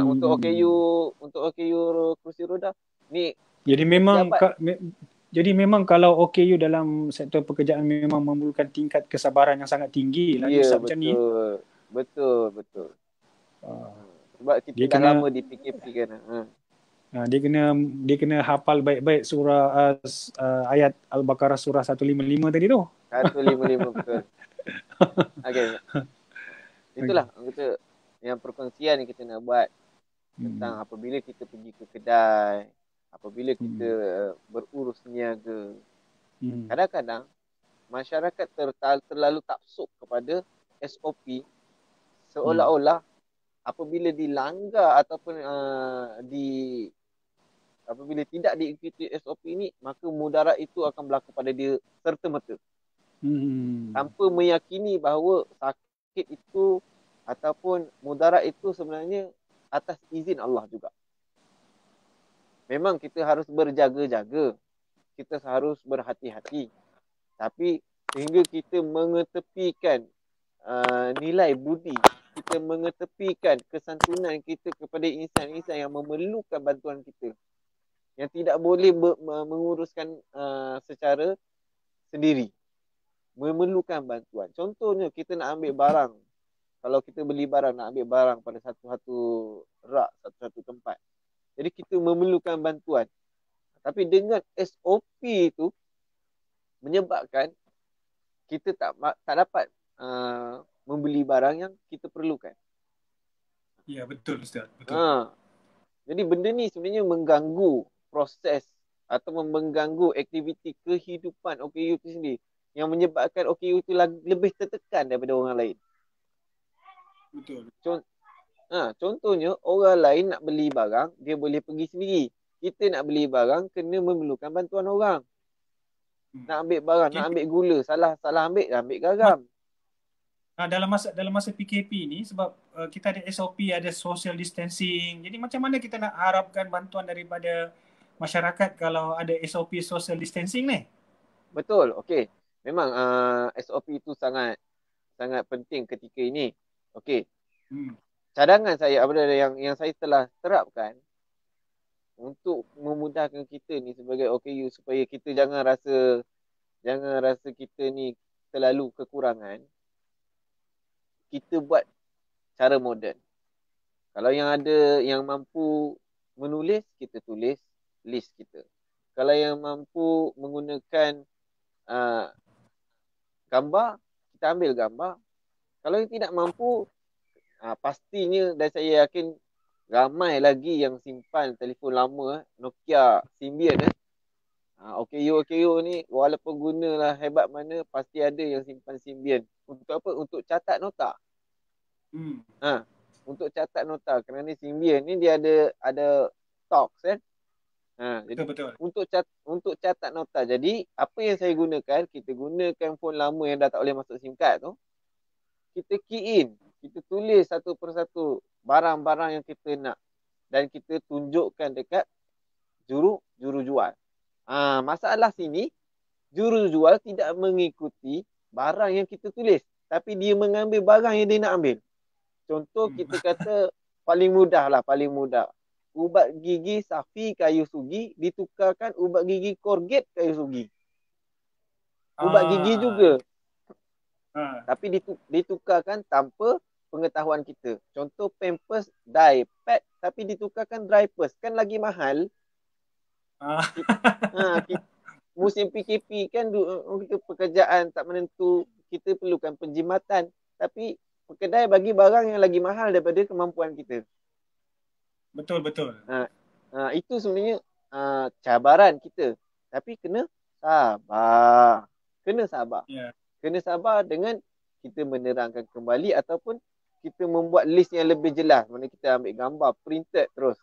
Untuk OKU kursi roda. Ni Jadi memang kalau OKU dalam sektor pekerjaan memang memerlukan tingkat kesabaran yang sangat tinggi lah. Ya, macam ni. Betul. Sebab kita dah lama di PKP kan. Dia kena hafal baik-baik surah ayat Al-Baqarah surah 155 tadi tu. 155 betul. Okey. Itulah kita yang perkongsian yang kita nak buat tentang apabila kita pergi ke kedai, apabila kita berurus niaga. Kadang-kadang masyarakat terlalu taksub kepada SOP, seolah-olah apabila dilanggar ataupun apabila tidak diikuti SOP ini, maka mudarat itu akan berlaku pada dia serta-merta. Tanpa meyakini bahawa sakit itu ataupun mudarat itu sebenarnya atas izin Allah juga. Memang kita harus berjaga-jaga, kita harus berhati-hati. Tapi sehingga kita mengetepikan nilai budi, kita mengetepikan kesantunan kita kepada insan-insan yang memerlukan bantuan kita, yang tidak boleh menguruskan secara sendiri, memerlukan bantuan. Contohnya kita nak ambil barang, kalau kita beli barang, nak ambil barang pada satu-satu rak, satu-satu tempat, jadi kita memerlukan bantuan. Tapi dengan SOP itu menyebabkan kita tak dapat membeli barang yang kita perlukan. Ya, betul Ustaz. Betul. Jadi benda ni sebenarnya mengganggu proses atau mengganggu aktiviti kehidupan OKU itu sendiri, yang menyebabkan OKU itu lebih tertekan daripada orang lain. Betul. Contohnya orang lain nak beli barang, dia boleh pergi sendiri. Kita nak beli barang kena memerlukan bantuan orang. Nak ambil barang, nak ambil gula, salah ambil garam. Dalam masa PKP ni, sebab kita ada SOP, ada social distancing. Jadi macam mana kita nak harapkan bantuan daripada masyarakat kalau ada SOP social distancing ni? Betul. Okey. Memang SOP itu sangat penting ketika ini. Okey. Cadangan saya yang saya telah terapkan untuk memudahkan kita ni sebagai OKU, supaya kita jangan rasa kita ni terlalu kekurangan. Kita buat cara moden. Kalau yang mampu menulis, kita tulis list kita. Kalau yang mampu menggunakan gambar, kita ambil gambar. Kalau yang tidak mampu, pastinya, dan saya yakin ramai lagi yang simpan telefon lama, Nokia Symbian. OKU ni walaupun gunalah hebat mana, pasti ada yang simpan Symbian. Untuk apa? Untuk catat nota. Untuk catat nota, kerana Symbian ni dia ada talks kan. Jadi betul. Untuk catat nota. Jadi apa yang saya gunakan, kita gunakan phone lama yang dah tak boleh masuk SIM card tu. Kita key in, kita tulis satu persatu barang-barang yang kita nak, dan kita tunjukkan dekat juru jual. Masalah sini, juru jual tidak mengikuti barang yang kita tulis, tapi dia mengambil barang yang dia nak ambil. Contoh kita kata paling mudah. Ubat gigi Safi kayu sugi ditukarkan ubat gigi Colgate kayu sugi. Ubat gigi juga. Tapi ditukarkan tanpa pengetahuan kita. Contoh Pampers dye pad, tapi ditukarkan Drypers, kan lagi mahal. Musim PKP kan, kita pekerjaan tak menentu, kita perlukan penjimatan, tapi kedai bagi barang yang lagi mahal daripada kemampuan kita. Betul, betul. Itu sebenarnya cabaran kita. Tapi kena sabar. Kena sabar. Ya. Kena sabar dengan kita menerangkan kembali ataupun kita membuat list yang lebih jelas. Mana kita ambil gambar, printed terus.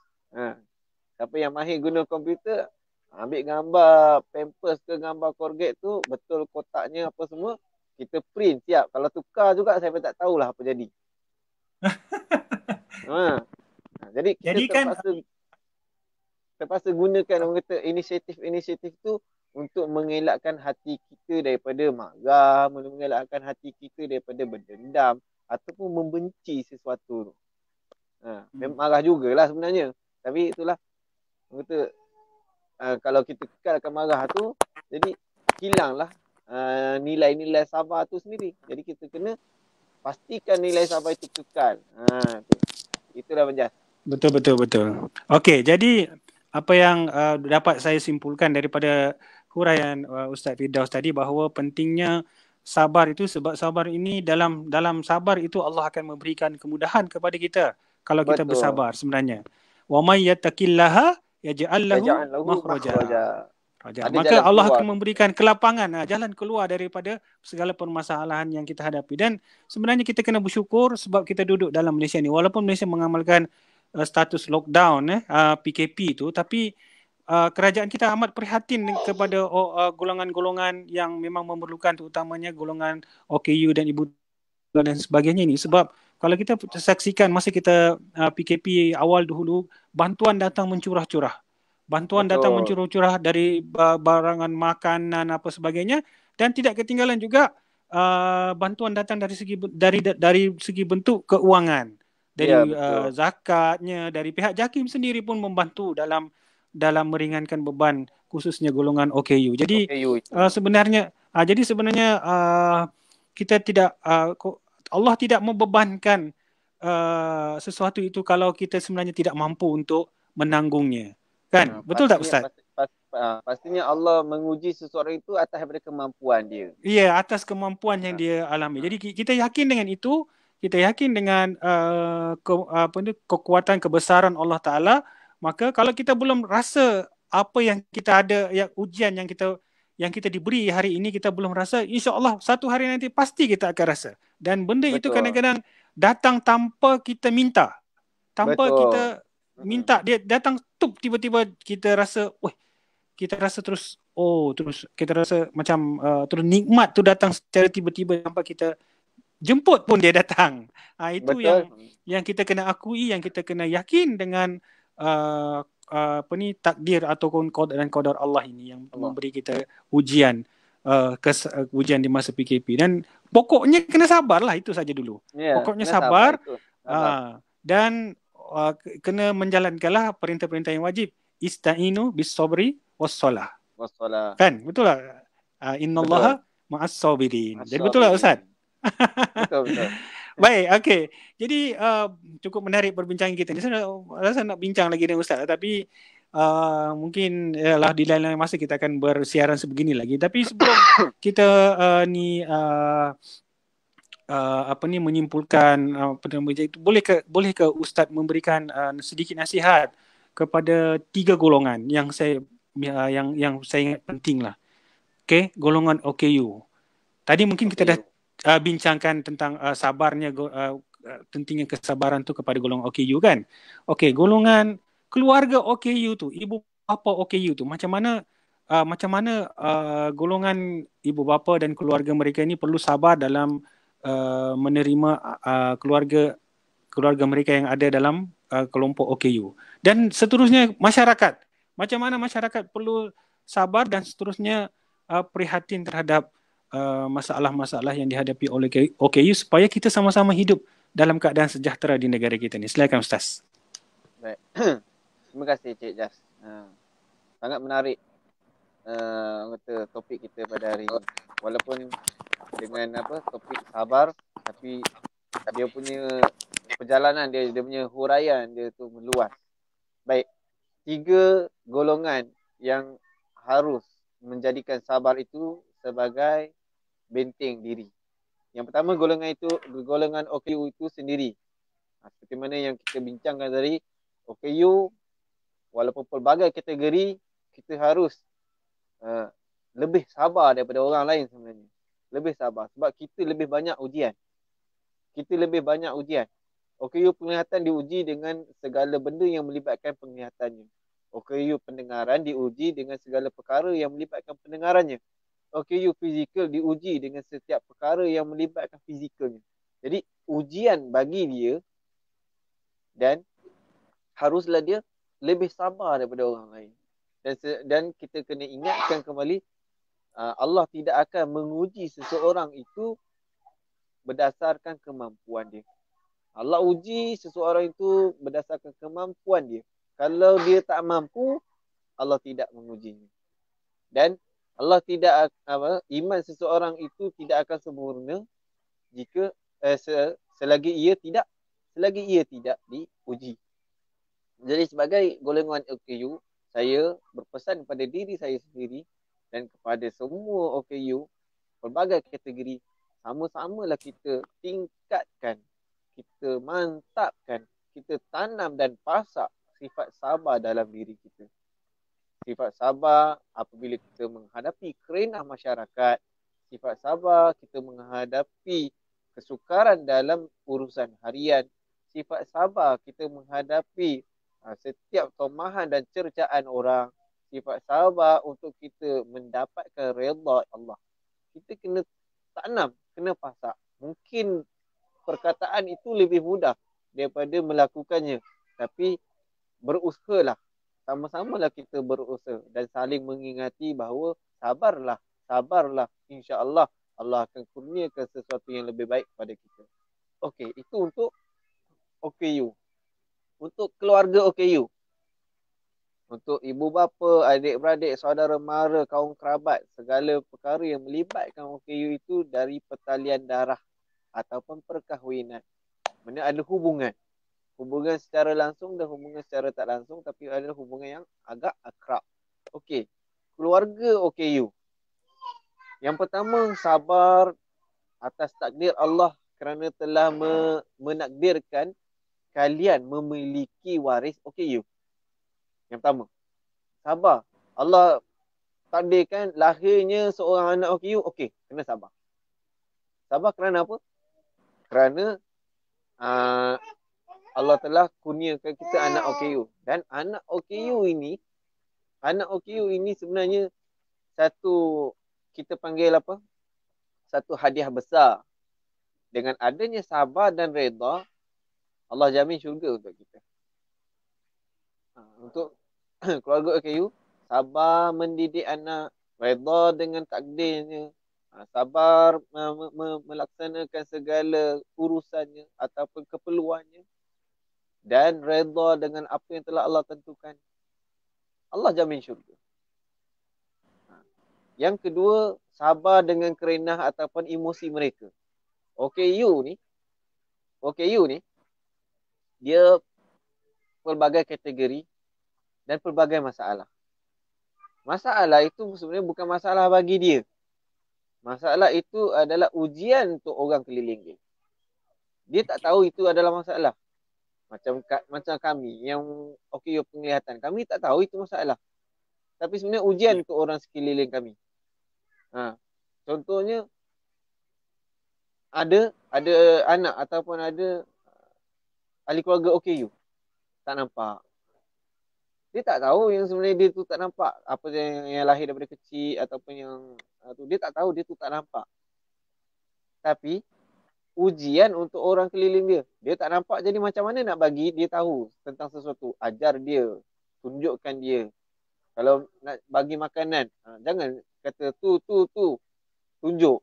Siapa yang mahir guna komputer, ambil gambar Pampers ke gambar Colgate tu, betul kotaknya apa semua, kita print siap. Kalau tukar juga, saya pun tak tahulah apa jadi. Ha. Jadi kita Jadi kan terpaksa gunakan orang kata inisiatif-inisiatif tu untuk mengelakkan hati kita daripada marah, mengelakkan hati kita daripada berdendam ataupun membenci sesuatu tu. Memang marah jugalah sebenarnya. Tapi itulah orang kata kalau kita kekalkan marah tu, jadi hilanglah nilai-nilai sabar tu sendiri. Jadi kita kena pastikan nilai sabar itu kekal. Itulah Penjas. betul, betul, betul. Okey, jadi apa yang dapat saya simpulkan daripada huraian Ustaz Firdaus tadi, bahawa pentingnya sabar itu, sebab sabar ini dalam sabar itu Allah akan memberikan kemudahan kepada kita kalau kita Betul. bersabar sebenarnya. Wa may yattaqillaha yaj'al lahu Yaj'al lahu makhraja. makhraja. Ada Maka jalan Allah keluar. akan memberikan kelapangan, jalan keluar daripada segala permasalahan yang kita hadapi. Dan sebenarnya kita kena bersyukur sebab kita duduk dalam Malaysia ni. Walaupun Malaysia mengamalkan status lockdown, PKP tu, tapi kerajaan kita amat prihatin kepada golongan-golongan yang memang memerlukan, terutamanya golongan OKU dan ibu dan sebagainya ni. Sebab kalau kita saksikan masa kita PKP awal dahulu, bantuan datang mencurah-curah. Bantuan datang mencurah-curah dari barangan makanan apa sebagainya, dan tidak ketinggalan juga bantuan datang dari segi bentuk keuangan, dari zakatnya, dari pihak JAKIM sendiri pun membantu dalam meringankan beban khususnya golongan OKU. Jadi sebenarnya kita tidak Allah tidak membebankan sesuatu itu kalau kita sebenarnya tidak mampu untuk menanggungnya. Kan? Betul tak Ustaz? Pastinya Allah menguji seseorang itu atas daripada kemampuan dia. Ya, atas kemampuan yang dia alami. Jadi kita yakin dengan itu, kita yakin dengan kekuatan kebesaran Allah Ta'ala. Maka kalau kita belum rasa apa yang kita ada, yang ujian yang kita diberi hari ini, kita belum rasa, insya-Allah satu hari nanti pasti kita akan rasa. Dan benda itu kadang-kadang datang tanpa kita minta. Tanpa kita minta, dia datang tiba-tiba kita rasa, terus kita rasa macam terus nikmat tu datang secara tiba-tiba tanpa kita jemput pun dia datang. Itu yang kita kena akui, yang kita kena yakin dengan takdir ataupun qadar Allah ini yang memberi kita ujian ujian di masa PKP. Dan pokoknya kena sabarlah, itu saja dulu. Pokoknya sabar. Dan kena menjalankanlah perintah-perintah yang wajib. Ista'inu bis sabri wassalah. Kan? Betul tak? Innallaha ma'as sabirin. Jadi betul tak Ustaz? Betul. Baik, okey. Jadi cukup menarik perbincangan kita ni. Saya rasa nak bincang lagi dengan Ustaz, tapi mungkin di lain-lain masa kita akan bersiaran sebegini lagi. Tapi sebelum kita menyimpulkan boleh ke Ustaz memberikan sedikit nasihat kepada 3 golongan yang saya ingat penting lah. Okey, golongan OKU. Tadi mungkin kita dah bincangkan tentang sabarnya, pentingnya kesabaran tu kepada golongan OKU kan. Okey, golongan keluarga OKU tu, ibu bapa OKU tu, macam mana golongan ibu bapa dan keluarga mereka ni perlu sabar dalam menerima keluarga mereka yang ada dalam kelompok OKU. Dan seterusnya masyarakat. Macam mana masyarakat perlu sabar dan seterusnya prihatin terhadap masalah-masalah yang dihadapi oleh OKU supaya kita sama-sama hidup dalam keadaan sejahtera di negara kita ni. Silakan Ustaz. Baik. Terima kasih Cik Jas. Sangat menarik topik kita pada hari ini. Walaupun dengan topik sabar, tapi dia punya perjalanan dia punya huraian dia tu meluas. Baik. 3 golongan yang harus menjadikan sabar itu sebagai benteng diri. Yang pertama golongan OKU itu sendiri. Seperti mana yang kita bincangkan tadi, OKU walaupun pelbagai kategori, kita harus lebih sabar daripada orang lain sebenarnya. Lebih sabar sebab kita lebih banyak ujian. OKU penglihatan diuji dengan segala benda yang melibatkan penglihatannya. OKU pendengaran diuji dengan segala perkara yang melibatkan pendengarannya. OKU fizikal diuji dengan setiap perkara yang melibatkan fizikalnya. Jadi ujian bagi dia, dan haruslah dia lebih sabar daripada orang lain. Dan kita kena ingatkan kembali, Allah tidak akan menguji seseorang itu berdasarkan kemampuan dia. Allah uji seseorang itu berdasarkan kemampuan dia. Kalau dia tak mampu, Allah tidak mengujinya. Dan Allah tidak iman seseorang itu tidak akan sempurna jika selagi ia tidak diuji. Jadi sebagai golongan OKU, saya berpesan kepada diri saya sendiri dan kepada semua OKU pelbagai kategori, sama-samalah kita tingkatkan, kita mantapkan, kita tanam dan pasak sifat sabar dalam diri kita. Sifat sabar apabila kita menghadapi kerenah masyarakat, sifat sabar kita menghadapi kesukaran dalam urusan harian, sifat sabar kita menghadapi setiap tomahan dan cercaan orang, sifat sabar untuk kita mendapatkan redha Allah. Kita kena tanam, kena pasak. Mungkin perkataan itu lebih mudah daripada melakukannya, tapi berusahalah, sama-samalah kita berusaha dan saling mengingati bahawa sabarlah, insya-Allah Allah akan kurniakan sesuatu yang lebih baik kepada kita. Okey, itu untuk OKU. Untuk keluarga OKU, untuk ibu bapa, adik-beradik, saudara mara, kaum kerabat, segala perkara yang melibatkan OKU itu dari pertalian darah ataupun perkahwinan. Mana ada hubungan secara langsung dan hubungan secara tak langsung, tapi ada hubungan yang agak akrab. Okey, keluarga OKU. Yang pertama, sabar atas takdir Allah kerana telah menakdirkan kalian memiliki waris OKU. Yang pertama, sabar. Allah takdirkan lahirnya seorang anak OKU, okey, kena sabar. Sabar kerana apa? Kerana Allah telah kurniakan kita anak OKU. Dan anak OKU ini sebenarnya satu, kita panggil apa? Satu hadiah besar. Dengan adanya sabar dan redha, Allah jamin syurga untuk kita. Untuk keluarga OKU, sabar mendidik anak, redha dengan takdirnya, sabar melaksanakan segala urusannya ataupun keperluannya, dan redha dengan apa yang telah Allah tentukan, Allah jamin syurga. Yang kedua, sabar dengan kerenah ataupun emosi mereka. OKU ni dia pelbagai kategori dan pelbagai masalah. Masalah itu sebenarnya bukan masalah bagi dia. Masalah itu adalah ujian untuk orang keliling dia. Dia tak tahu itu adalah masalah. Macam kami yang OKU penglihatan, kami tak tahu itu masalah. Tapi sebenarnya ujian untuk orang sekeliling kami. Contohnya, ada anak ataupun ada ahli keluarga OKU tak nampak. Dia tak tahu yang sebenarnya dia tu tak nampak. Apa yang lahir daripada kecil ataupun yang tu, dia tak tahu dia tu tak nampak. Tapi ujian untuk orang keliling dia. Dia tak nampak, jadi macam mana nak bagi dia tahu tentang sesuatu? Ajar dia, tunjukkan dia. Kalau nak bagi makanan, jangan kata tu, tunjuk.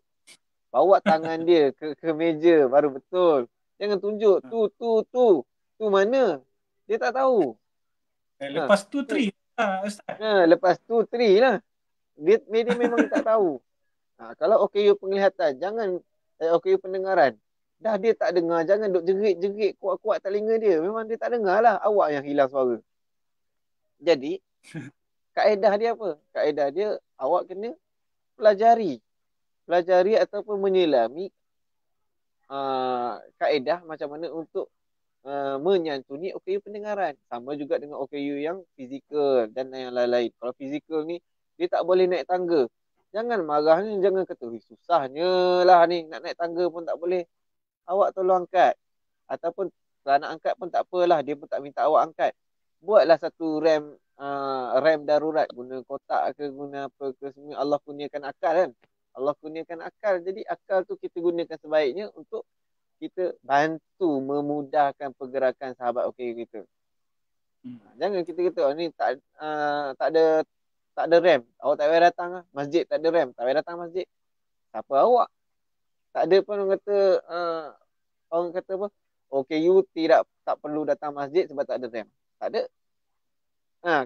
Bawa tangan dia ke meja baru betul. Jangan tunjuk tu mana? Dia tak tahu. Lepas tu tree Ustaz. Lepas tu tree lah. Dia memang tak tahu. Kalau OKU penglihatan, jangan OKU pendengaran. Dah dia tak dengar, jangan duk jerit-jerit kuat-kuat telinga dia. Memang dia tak dengar lah. Awak yang hilang suara. Jadi, kaedah dia apa? Kaedah dia, awak kena pelajari ataupun menyelami kaedah macam mana untuk menyantuni OKU pendengaran. Sama juga dengan OKU yang fizikal dan yang lain-lain. Kalau fizikal ni, dia tak boleh naik tangga. Jangan marahnya, jangan kata, susahnya lah ni, nak naik tangga pun tak boleh. Awak tolong angkat. Ataupun kalau nak angkat pun tak apalah, dia pun tak minta awak angkat. Buatlah satu rem darurat, guna kotak ke, guna apa ke, semua Allah kurniakan akal kan. Allah kurniakan akal, jadi akal tu kita gunakan sebaiknya untuk kita bantu memudahkan pergerakan sahabat OKU kita. Jangan kita kata, oh, ni tak ada rem, awak tak payah datang lah. Masjid tak ada rem, tak payah datang masjid. Siapa awak? Tak ada pun orang kata apa? OKU tak perlu datang masjid sebab tak ada rem. Tak ada.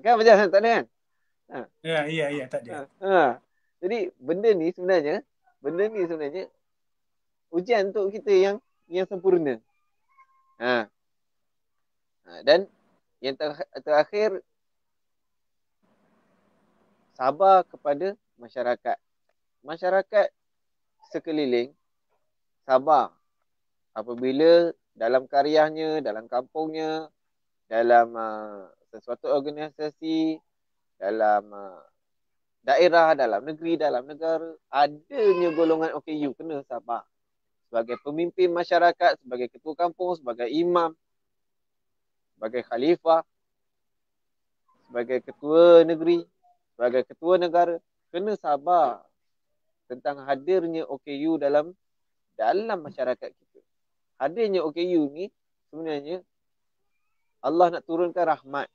Kan macam tak ada kan? Ya, tak ada. Jadi benda ni sebenarnya ujian untuk kita yang sempurna. Dan yang terakhir, sabar kepada masyarakat. Masyarakat sekeliling sabar apabila dalam karyanya, dalam kampungnya, dalam sesuatu organisasi, dalam daerah, dalam negeri, dalam negara, adanya golongan OKU, kena sabar. Sebagai pemimpin masyarakat, sebagai ketua kampung, sebagai imam, sebagai khalifah, sebagai ketua negeri, sebagai ketua negara, kena sabar tentang hadirnya OKU dalam masyarakat kita. Hadirnya OKU ni sebenarnya Allah nak turunkan rahmat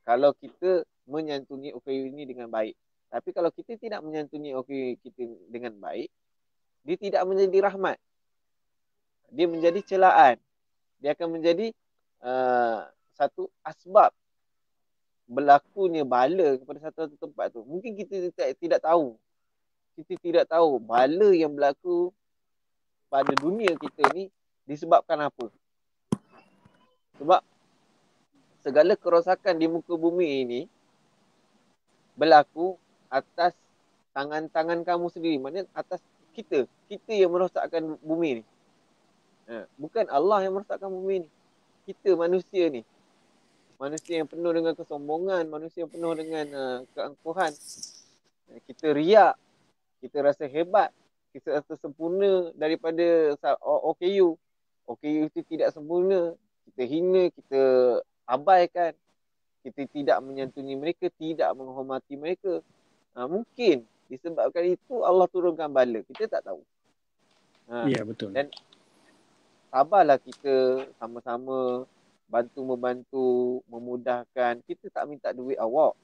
kalau kita menyantuni OKU ini dengan baik. Tapi kalau kita tidak menyantuni OKU kita dengan baik, dia tidak menjadi rahmat. Dia menjadi celaan. Dia akan menjadi satu asbab berlakunya bala kepada satu tempat tu. Mungkin kita tidak tahu. Kita tidak tahu bala yang berlaku pada dunia kita ni disebabkan apa. Sebab segala kerosakan di muka bumi ini berlaku atas tangan-tangan kamu sendiri. Maksudnya atas kita. Kita yang merosakkan bumi ni. Bukan Allah yang merosakkan bumi ni. Kita manusia ni. Manusia yang penuh dengan kesombongan. Manusia yang penuh dengan keangkuhan. Kita riak. Kita rasa hebat. Kita rasa sempurna daripada OKU. OKU itu tidak sempurna. Kita hina, kita abaikan. Kita tidak menyantuni mereka, tidak menghormati mereka. Mungkin disebabkan itu Allah turunkan bala. Kita tak tahu. Ya, betul. Dan sabarlah kita sama-sama bantu-membantu, memudahkan. Kita tak minta duit awak.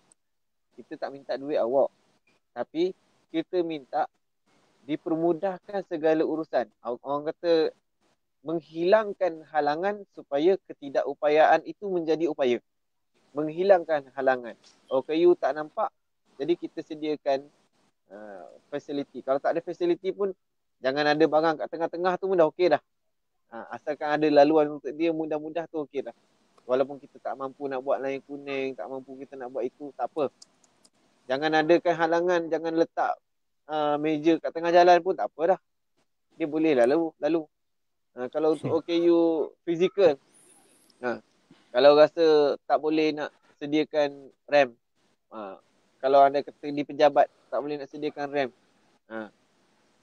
Tapi kita minta dipermudahkan segala urusan. Orang kata menghilangkan halangan supaya ketidakupayaan itu menjadi upaya. Menghilangkan halangan. OKU tak nampak, jadi kita sediakan facility. Kalau tak ada facility pun, jangan ada barang kat tengah-tengah tu pun dah okey dah. Asalkan ada laluan untuk dia, mudah-mudah tu okey dah. Walaupun kita tak mampu nak buat layang kuning, tak mampu kita nak buat itu, tak apa. Jangan adakan halangan, jangan letak meja kat tengah jalan pun tak apa dah. Dia boleh lalu. Kalau untuk OKU fizikal, kalau rasa tak boleh nak sediakan rem, kalau anda kata di pejabat tak boleh nak sediakan rem,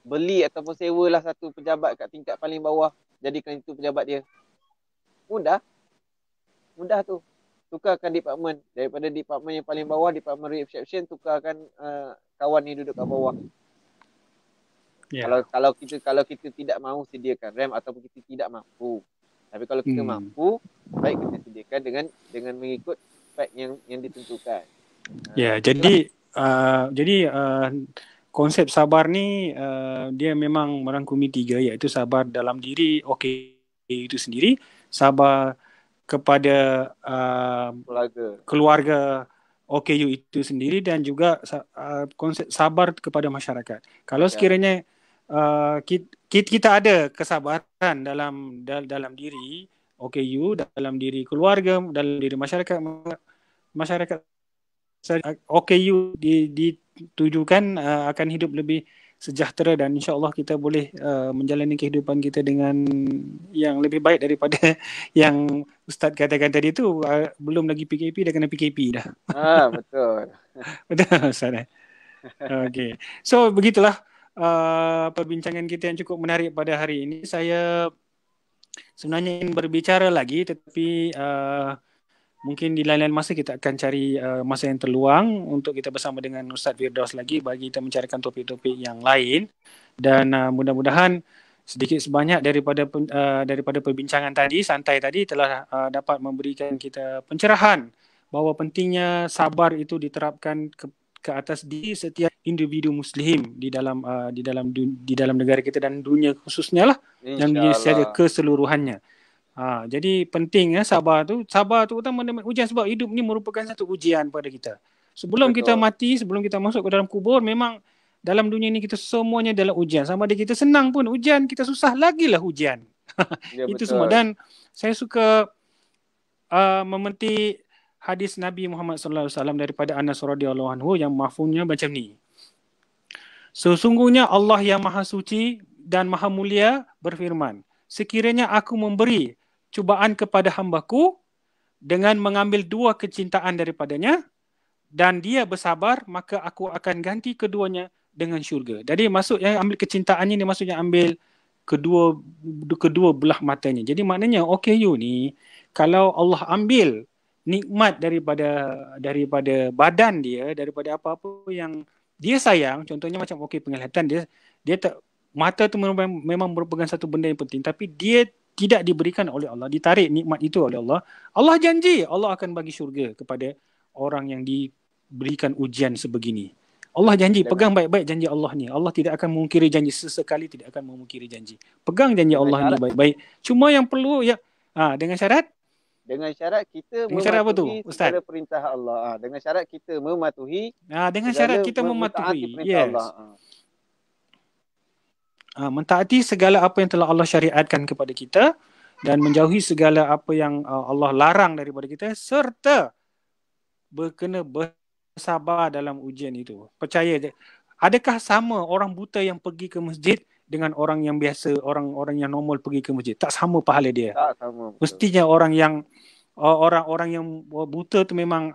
beli ataupun sewalah satu pejabat kat tingkat paling bawah, jadikan itu pejabat dia. Mudah tu. Tukarkan department. Daripada department yang paling bawah, department reception, tukarkan kawan ni duduk kat bawah. Yeah. Kalau kita tidak mahu sediakan rem ataupun kita tidak mampu. Tapi kalau kita mampu, baik kita sediakan dengan mengikut spek yang ditentukan. Jadi konsep sabar ni dia memang merangkumi 3, iaitu sabar dalam diri itu sendiri, sabar kepada keluarga OKU itu sendiri, dan juga konsep sabar kepada masyarakat. Kalau sekiranya kita ada kesabaran dalam diri OKU, dalam diri keluarga, dalam diri masyarakat OKU ditujukan akan hidup lebih sejahtera dan insya-Allah kita boleh menjalani kehidupan kita dengan yang lebih baik daripada yang Ustaz katakan tadi tu. Belum lagi PKP dah kena PKP dah. Betul. Betul Ustaz. Okey. So begitulah perbincangan kita yang cukup menarik pada hari ini. Saya sebenarnya ingin berbicara lagi tetapi mungkin di lain-lain masa kita akan cari masa yang terluang untuk kita bersama dengan Ustaz Firdaus lagi bagi kita mencarikan topik-topik yang lain dan mudah-mudahan sedikit sebanyak daripada perbincangan tadi, santai tadi telah dapat memberikan kita pencerahan bahawa pentingnya sabar itu diterapkan ke atas diri setiap individu muslim di dalam negara kita dan dunia khususnya lah, dan dunia secara keseluruhannya. Jadi penting sabar tu utama dalam ujian, sebab hidup ni merupakan satu ujian pada kita. Sebelum kita mati, sebelum kita masuk ke dalam kubur, memang dalam dunia ni kita semuanya dalam ujian. Sama ada kita senang pun ujian, kita susah lagilah ujian. Ya, itu betul. Semua. Dan saya suka memetik hadis Nabi Muhammad sallallahu alaihi wasallam daripada Anas radhiyallahu anhu yang mafhumnya macam ni. Sesungguhnya Allah yang Maha Suci dan Maha Mulia berfirman, sekiranya aku memberi cubaan kepada hamba-Ku dengan mengambil 2 kecintaan daripadanya dan dia bersabar, maka aku akan ganti keduanya dengan syurga. Jadi maksudnya ambil kecintaannya ni maksudnya ambil kedua belah matanya. Jadi maknanya OKU ni kalau Allah ambil nikmat daripada badan dia, daripada apa-apa yang dia sayang, contohnya macam penglihatan dia tak, mata tu memang merupakan satu benda yang penting, tapi dia tidak diberikan oleh Allah, ditarik nikmat itu oleh Allah. Allah janji Allah akan bagi syurga kepada orang yang diberikan ujian sebegini. Allah janji, pegang baik-baik janji Allah ni. Allah tidak akan memungkiri janji, sesekali tidak akan memungkiri janji. Pegang janji Allah ni baik-baik. Cuma yang perlu dengan syarat kita mematuhi segala perintah Allah. Dengan syarat kita mematuhi yes. Allah. Mentaati segala apa yang telah Allah syariatkan kepada kita dan menjauhi segala apa yang Allah larang daripada kita, serta kena bersabar dalam ujian itu. Percaya je. Adakah sama orang buta yang pergi ke masjid dengan orang yang biasa, orang yang normal pergi ke masjid? Tak sama pahala dia. Tak sama. Mestinya orang yang buta tu memang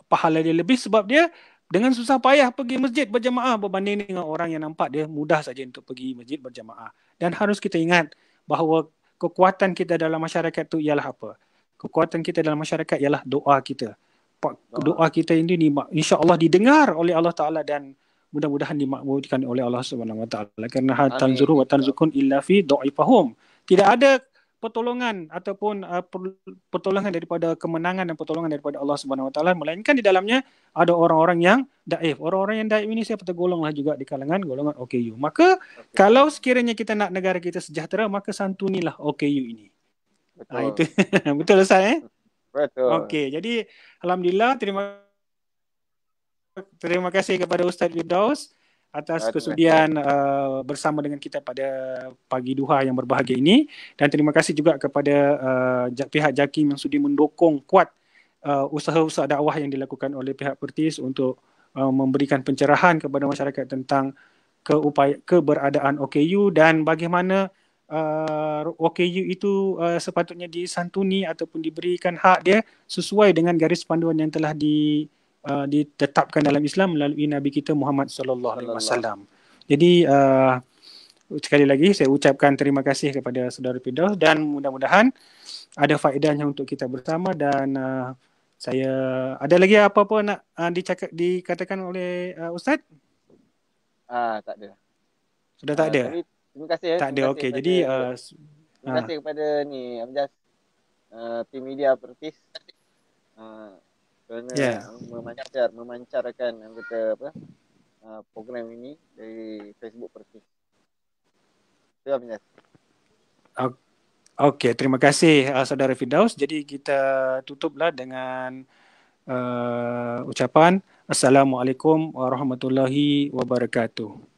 pahala dia lebih sebab dia dengan susah payah pergi masjid berjamaah berbanding dengan orang yang nampak dia mudah saja untuk pergi masjid berjamaah. Dan harus kita ingat bahawa kekuatan kita dalam masyarakat tu ialah apa? Kekuatan kita dalam masyarakat ialah doa kita. Doa kita ini insya-Allah didengar oleh Allah Taala dan mudah-mudahan dimakbulkan oleh Allah Subhanahu Wa Taala. Kerana hal tanzuru wa tanzukun illa fi dhaifahum. Tidak ada pertolongan ataupun pertolongan daripada kemenangan dan pertolongan daripada Allah Subhanahu Wa Taala, melainkan di dalamnya ada orang-orang yang daif. Orang-orang yang daif ini saya tergolonglah juga di kalangan golongan OKU. Maka kalau sekiranya kita nak negara kita sejahtera, maka santunilah OKU ini. Betul. Itu betul Ustaz Betul. Okey, jadi alhamdulillah terima kasih kepada Ustaz Firdaus atas kesudian bersama dengan kita pada pagi duha yang berbahagia ini, dan terima kasih juga kepada pihak JAKIM yang sudi mendukung kuat usaha-usaha dakwah yang dilakukan oleh pihak Pertis untuk memberikan pencerahan kepada masyarakat tentang keberadaan OKU dan bagaimana OKU itu sepatutnya disantuni ataupun diberikan hak dia sesuai dengan garis panduan yang telah ditetapkan dalam Islam melalui Nabi kita Muhammad sallallahu alaihi wasallam. Jadi sekali lagi saya ucapkan terima kasih kepada saudara Firdaus dan mudah-mudahan ada faedahnya untuk kita bersama, dan saya ada lagi apa-apa nak dikatakan oleh Ustaz? Tak ada. Sudah tak ada. Terima kasih Tak ada. Okey. Jadi terima kasih kepada Amjad tim media Pertis. Kerana memancarkan anggota program ini dari Facebook Pertis. Terima kasih. Okey, terima kasih saudara Firdaus. Jadi kita tutuplah dengan ucapan Assalamualaikum warahmatullahi wabarakatuh.